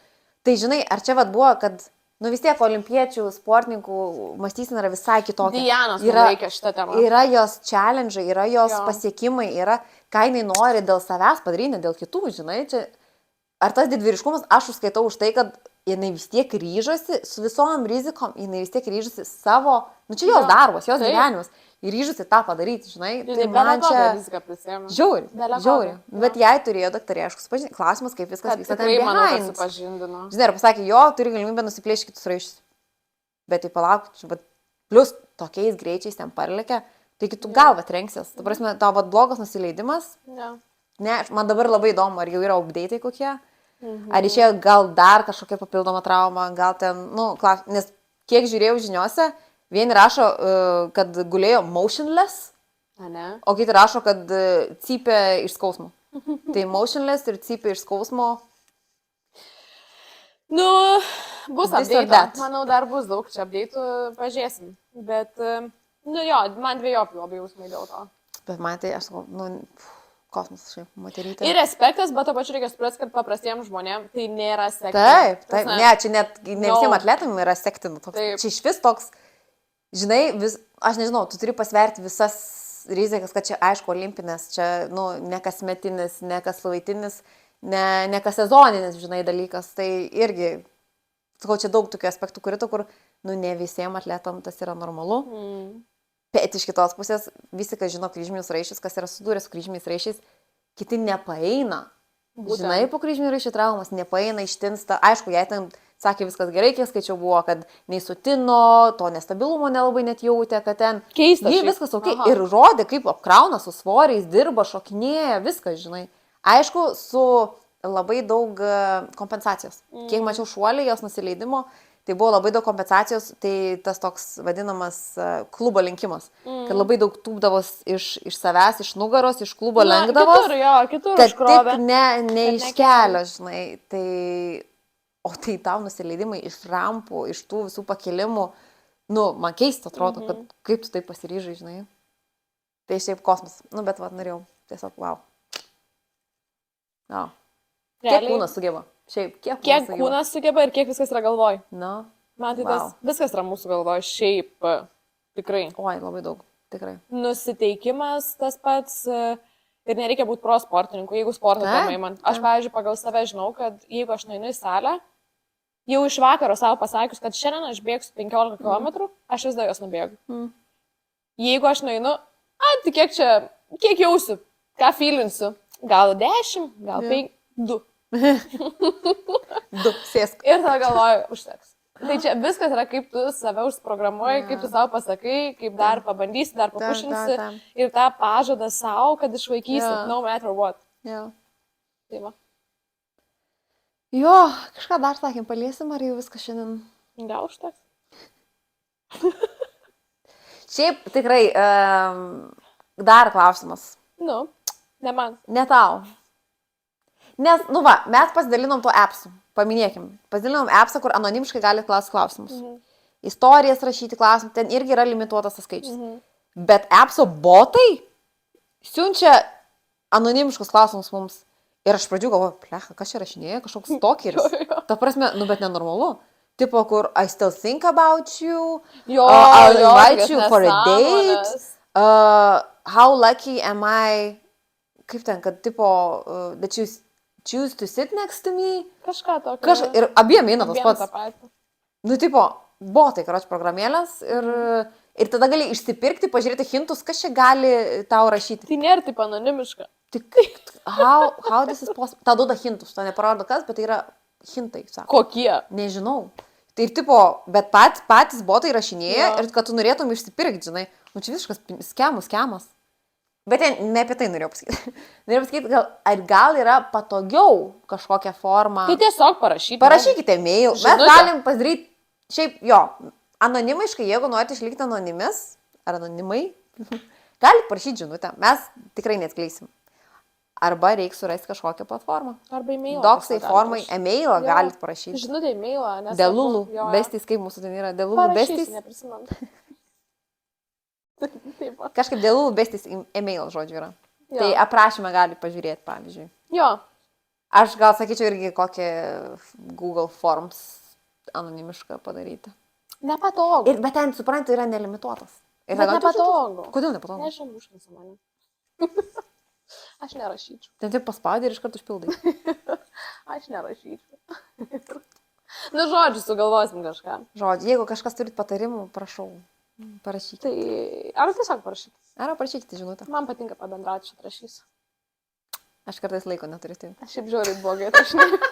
Tai žinai, ar čia vad buvo, kad, nu vis tiek olimpiečių, sportininkų mąstysena yra visai kitokia. Dianos yra, reikia šitą temą. yra jos challenge, yra jos Jo. pasiekimai, yra, ką jinai nori dėl savęs padaryti, ne dėl kitų, žinai, čia. Ar tas didvyriškumas, aš užskaitau už tai, kad jinai vis tiek ryžosi, su visom rizikom, jinai vis tiek ryžosi savo, nu čia jos Jo, darbas, jos taip. gyvenimas, ir ryžosi tą padaryti, žinai, Tai man čia... žiauri, Bele žiauri. kokią, Bet jai turėjo daktarė, aišku, supažinti, klausimas, kaip viskas Kad vyksta ten tikrai, manau, kad behind. supažindino. Žinai, ir pasakė, jo, turi galimybę nusiplėšti kitus raiščius. Bet tai palauk, plus tokiais greičiais ten parlekia, tai kitų galva trenksies. Tu prasme, tavo blogas nusileidimas, Ja. ne, man dabar labai įdomu, ar jau yra update'ai kokie. Ar išėjo gal dar kažkokia papildoma trauma, gal ten, nu, nes kiek žiūrėjau žiniuose, vieni rašo, kad gulėjo motionless, A, ne? o kiti rašo, kad cypė iš skausmo. Tai motionless ir cypė iš skausmo. Nu, bus This or update. that. Manau, dar bus daug čia update, pažiūrėsim. Bet, nu jo, man dviejopi labai jausmai dėl to. Bet man tai, aš sakau, nu, kosmosas šiaip, materytė. Ir respektas, bet to pačiu reikia suprasti, kad paprastiems žmonėms tai nėra sekti. Taip, ne, čia net ne No. visiems atletam yra sektina. Taip. Čia iš vis toks, žinai, aš nežinau, tu turi pasverti visas rizikas, kad čia aišku olimpinės, čia, nu, ne kasmetinis, ne kas savaitinis, ne kas sezoninis, žinai, dalykas. Tai irgi, sakau, čia daug tokių aspektų kurito, kur, nu, ne visiems atletam tas yra normalu. Bet iš kitos pusės, visi, kas žino kryžminius raiščius, kas yra sudūrę su kryžminiais raiščiais, kiti nepaeina. Būtent. Žinai, po kryžminių raiščių traumas nepaeina, ištinsta. Aišku, jei ten sakė viskas gerai, kiek skaičiau buvo, kad nei sutino, to nestabilumo nelabai net jautė, kad ten... Keista Jį šiaip. viskas ok. Aha. Ir rodė, kaip apkrauna su svoriais, dirba, šokinėja, viskas, žinai. Aišku, su labai daug kompensacijos. Kiek mačiau šuolį, jos nusileidimo, tai buvo labai daug kompensacijos, tai tas toks vadinamas klubo linkimas. Kad labai daug tūpdavos iš savęs, iš nugaros, iš klubo lenkdavos. Kitur, jo, kitur Kad užkrovė. tik ne iš kelio, žinai. Tai, o tai tau nusileidimai iš rampų, iš tų visų pakilimų, nu, man keista atrodo, kad kaip tu tai pasiryžai, žinai. Tai šiaip kosmos. Nu, bet, va, norėjau. Tiesiog, wow. Wow. Kiek Realiai, kūnas sugeba? Šiaip, kiek kiek kūnas sugeba ir kiek viskas yra galvoj. Nu, Man tai Wow. tas viskas yra mūsų galvoj. Šiaip tikrai. oi, labai daug. Tikrai. Nusiteikimas tas pats ir nereikia būti pro sportininku, jeigu sporto Taip, temai man. Aš, pavyzdžiui, pagal save žinau, kad jeigu aš nueinu į salę, jau iš vakaro savo pasakius, kad šiandien aš bėgsiu 15 km, aš vis dar jos nubėgu. Jeigu aš nueinu, tai kiek jausiu, ką filinsiu, gal 10, gal 5, 2. Du, sėsk. Ir tada galvoju, užteks. Tai čia viskas yra, kaip tu save užprogramuoji, kaip tu savo pasakai, kaip dar pabandysi, dar papušinsi. Ir tą pažadą savo, kad išvaikysi, Jo. no matter what. Jo. Tai va, Jo, kažką dar sakėm, paliesim, ar jau viskas šiandien? gal užteks. Šiaip tikrai, dar klausimas. Nu, ne man. Ne tau. Nes, nu va, mes pasidalinom tuo appsu. Paminėkim. Pasidalinom appsą, kur anonimiškai gali klausti klausimus. Istorijas rašyti klausimus, ten irgi yra limituotas tas skaičius. Bet appso botai siunčia anonimiškus klausimus mums. Ir aš pradžių galvoju, plecha, kas čia rašinėja, kažkoks stalkeris. Ta prasme, nu bet nenormalu. Tipo, kur I still think about you. Jo, I'll jo, invite tokios you for a date. nesąmonės. How lucky am I kaip ten, kad tipo, that you choose to sit next to me. Kažką tokio. Ir abiem eina tas Abiem pats. tą patį. Nu, tipo, botai, karoči, programėlės ir tada gali išsipirkti, pažiūrėti hintus, kas čia gali tau rašyti. Tai nėra taip anonimiška. Tik, how this is possible? Tau duoda hintus, tau neparodo kas, bet tai yra hintai, sako. Kokie? Nežinau. Tai ir tipo, bet patys botai rašinėja Jo. ir kad tu norėtum išsipirkti, žinai. Nu, čia visiškas skemas. Bet ne apie tai norėjau pasakyti. Norėjau pasakyti, gal yra patogiau kažkokią formą. Tai tiesiog parašyti. Parašykite mail. Mes Žinutę. galim padaryti, šiaip, jo, anonimiškai, jeigu norite išlikti anonimis, ar anonimai, galite parašyti žinutę. Mes tikrai neatskleisim. Arba reikia surasti kažkokią platformą. Arba e-mailą. Doksai formai, e-mailą Jo. galite parašyti. Žinutė e-mailą, nes... Delulų, Jo, jo. bestys, kaip mūsų ten yra, delulų bestys. Parašysiu, neprisimenu. Taip. Va. Kažkaip delulų bestys e-mail žodžiu yra. Jo. Tai aprašymą gali pažiūrėti, pavyzdžiui. Jo. Aš gal sakyčiau irgi kokią Google Forms anonimišką padaryti. Nepatogu. Bet ten, suprantu, yra nelimituotas. Ir Bet tada tu nepatogu. Kodėl nepatogu? Nežinau, užknisa mane. Aš nerašyčiau. Ten tik paspaudai ir iš karto užpildai. Aš nerašyčiau. Nu, žodžiu, sugalvosim kažką. Žodžiu, jeigu kažkas turit patarimų, prašau, parašykite. Tai ar tiesiog parašyti? Ar parašykite žinutę. Man patinka pabendrauti, aš atrašysiu. Aš kartais laiko neturiu. Tai. Aš šiaip žiūriu blogai atrašinėjau.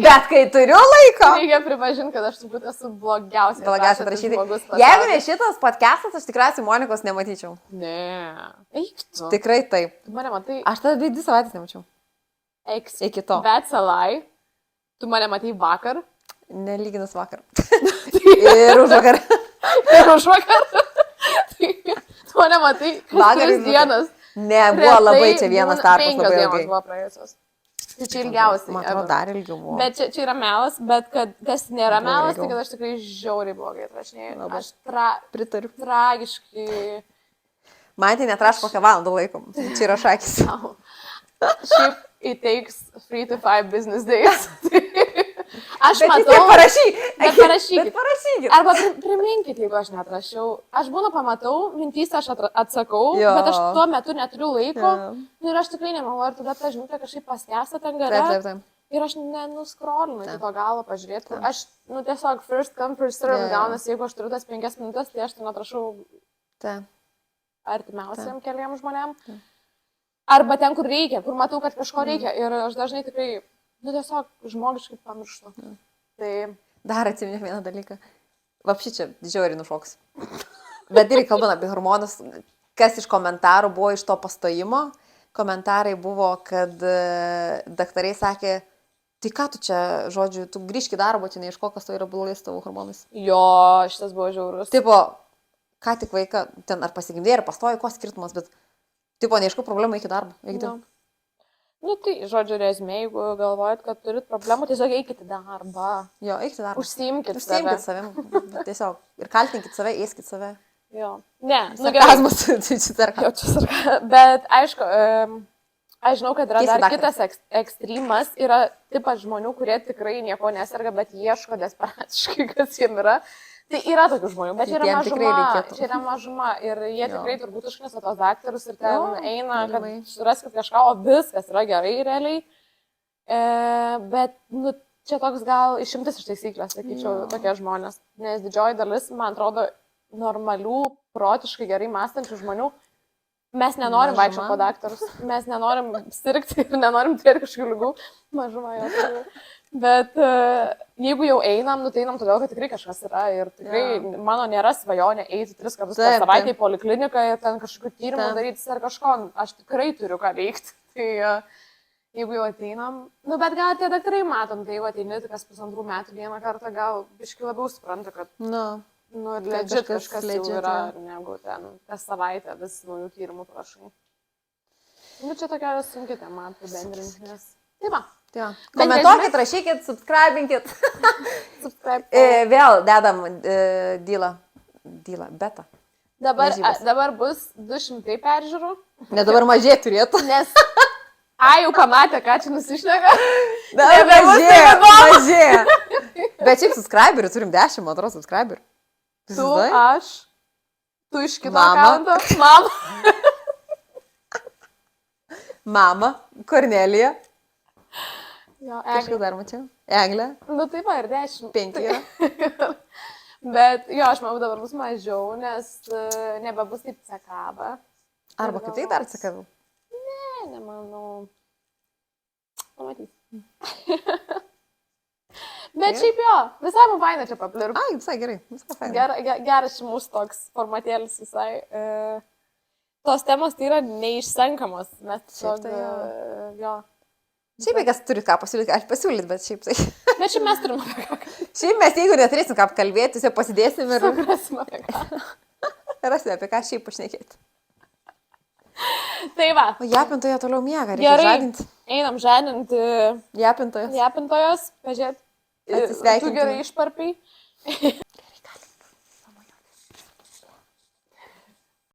Bet kai turiu laiko. Reikia pripažinti, kad aš turbūt esu blogiausias. Blogiausia atrašyti. Jeigu ne šitas podcastas, aš tikriausiai Monikos nematyčiau. Ne. Eik tu. Tikrai taip. Tu mane matai. Aš tada 2 savaitės nemačiau. Eik. Iki to. That's a lie. Tu mane matai vakar. Nelyginus vakar. Ir už vakar. Ir už vakar. Tu mane matai Vakar 3 ir dienas. Ne, buvo labai čia vienas tarpas. 5 Labai dienos ilgai. buvo praėjusios. Tai čia ilgiausiai. Man atrodo, dar ilgiau buvo. Bet čia yra melas, bet kad kas nėra Buvo melas, tai ilgiau. kad aš tikrai žiauriai blogai atrašinėjau. Labai. Aš Pritariu. tragiškai... Man tai netraš kokią valandą laikom. Čia yra šakis. Šiaip it takes 3 to 5 business days. Aš Bet matau... vis tiek parašyk. Bet parašykit. Bet parašykit. Arba priminkit, jeigu aš neatrašiau. Aš būna pamatau, mintys aš atsakau, Jo. bet aš tuo metu neturiu laiko. Jo. Nu, ir aš tikrai nemanau, ar tada ta žinutė kažkaip paskęsta ten gale. Taip. Ir aš nenuskrolinu iki to galo pažiūrėti. Aš, nu, tiesiog first come, first serve Jo. gaunasi, jeigu aš turiu tas 5 minutės, tai aš ten atrašau Taip. artimiausiam keliam žmonėm. Arba ten, kur reikia, kur matau, kad kažko reikia. Ir aš dažnai tikrai, nu, tiesiog žmogiškai pamirštu. Tai... Dar atsiminiau vieną dalyką. Vapši čia žiauriai nušoks. Bet irgi kalbant apie hormonus, kas iš komentarų buvo iš to pastojimo, komentarai buvo, kad daktarai sakė, tai ką tu čia, žodžiu, tu grįžk į darbą, čia neiško, kas to yra blogai su tavo hormonais. Jo, šitas buvo žiaurus. Tipo, ką tik vaiką, ten ar pasigimdė, ar pastojo, ko skirtumas, bet, tipo, neiško problemą iki darbo. No. Nu, tai, žodžiu, rezmė, jeigu galvojat, kad turit problemų, tiesiog eikit į darbą. Jo, eikit į darbą. Užsiimkit savim. Tiesiog. Ir kaltinkit save, ėskit save. Jo. Ne, nu sarkazmas, čia sarkazmas. Jo, čia sarkazmas. Bet, aišku, aš žinau, kad yra Tiesiai dar daktaras. kitas ekstremas. Yra tipas žmonių, kurie tikrai nieko neserga, bet ieško desperatiškai, kas jiem yra. Tai yra tokių žmonių, bet čia yra Tiem tikrai mažuma. reikėtų. Čia yra mažuma. Ir jie Jo. tikrai turbūt užknisa tos daktarus ir ten Jo, eina, kad galimai. suraskit kažką, o viskas yra gerai realiai. Bet, nu, čia toks gal išimtis iš taisyklės, sakyčiau, Jo. tokie žmonės. Nes didžioji dalis, man atrodo, normalių, protiškai gerai mąstančių žmonių, mes nenorim Mažuma. vaikščioti po daktarus, mes nenorim sirgti ir nenorim turėti kažkokių lygų. Mažuma jo. turiu. Bet jeigu jau einam, nu tai einam todėl, kad tikrai kažkas yra ir tikrai mano nėra svajonė eiti 3 kartus per Taip, savaitę taip. į polikliniką ir ten kažkokių tyrimų Taip. daryti ar kažko, aš tikrai turiu ką veikti. Tai jeigu jau ateinam, nu bet gal tie daktarai matom, tai jeigu ateini tik kas 1,5 metų vieną kartą, gal biškai labiau supranta, kad nu, ir Tai legit kažkas kažkas jau legit, yra, jo. negu ten kas savaitę vis naujų tyrimų prašai. Nu čia tokia sunki tema apibendrinti, nes... Taip, va. Jo. Bet Komentuokit, rašykit, subscribinkit. Subscribe. Vėl dedam dylą, beta. Varžybas. Dabar bus 200 peržiūrų, Ne dabar mažai turėtų. nes... Jau pamatė, ką čia nusišneka. Dabar Nebebus taip įdomu. mažai. Bet šiaip subscriberių turim 10, man atrodo, subscriberių. Tu, aš, tu iš kito Mama. akanto, mama. Mama, Kornelija. Jo, Kažkas Eglė. dar mačiau. Eglė. Nu tai va ir 10. 5 yra. Bet jo, aš manau dabar bus mažiau, nes nebebus taip cekaba. Arba kaip tai dar atsakavau. Ne, nemanau. Pamatys. Bet šiaip jo, visai man faina čia paplirkti. Ai, visai gerai. Visai fainai. Geras čia mūsų toks formatėlis visai. Tos temos tai yra neišsenkamos. Mes Šiaip tiesiog, tai jo. Šiaip, kas turi ką pasiūlyti, gali pasiūlyti, bet šiaip tai. Bet šiaip mes turim apie ką. Šiaip mes, jeigu neturėsim ką apkalbėti, tiesiog pasidėsim ir Suprasim apie ką. rasime apie ką šiaip pašnekėti. Tai va. O japintoje toliau miega, reikia Gerai. žadinti. Einam žadinti Japintoje. japintojos. Pažiūrėt. Tu Atsisveikinti. gerai išparpiai.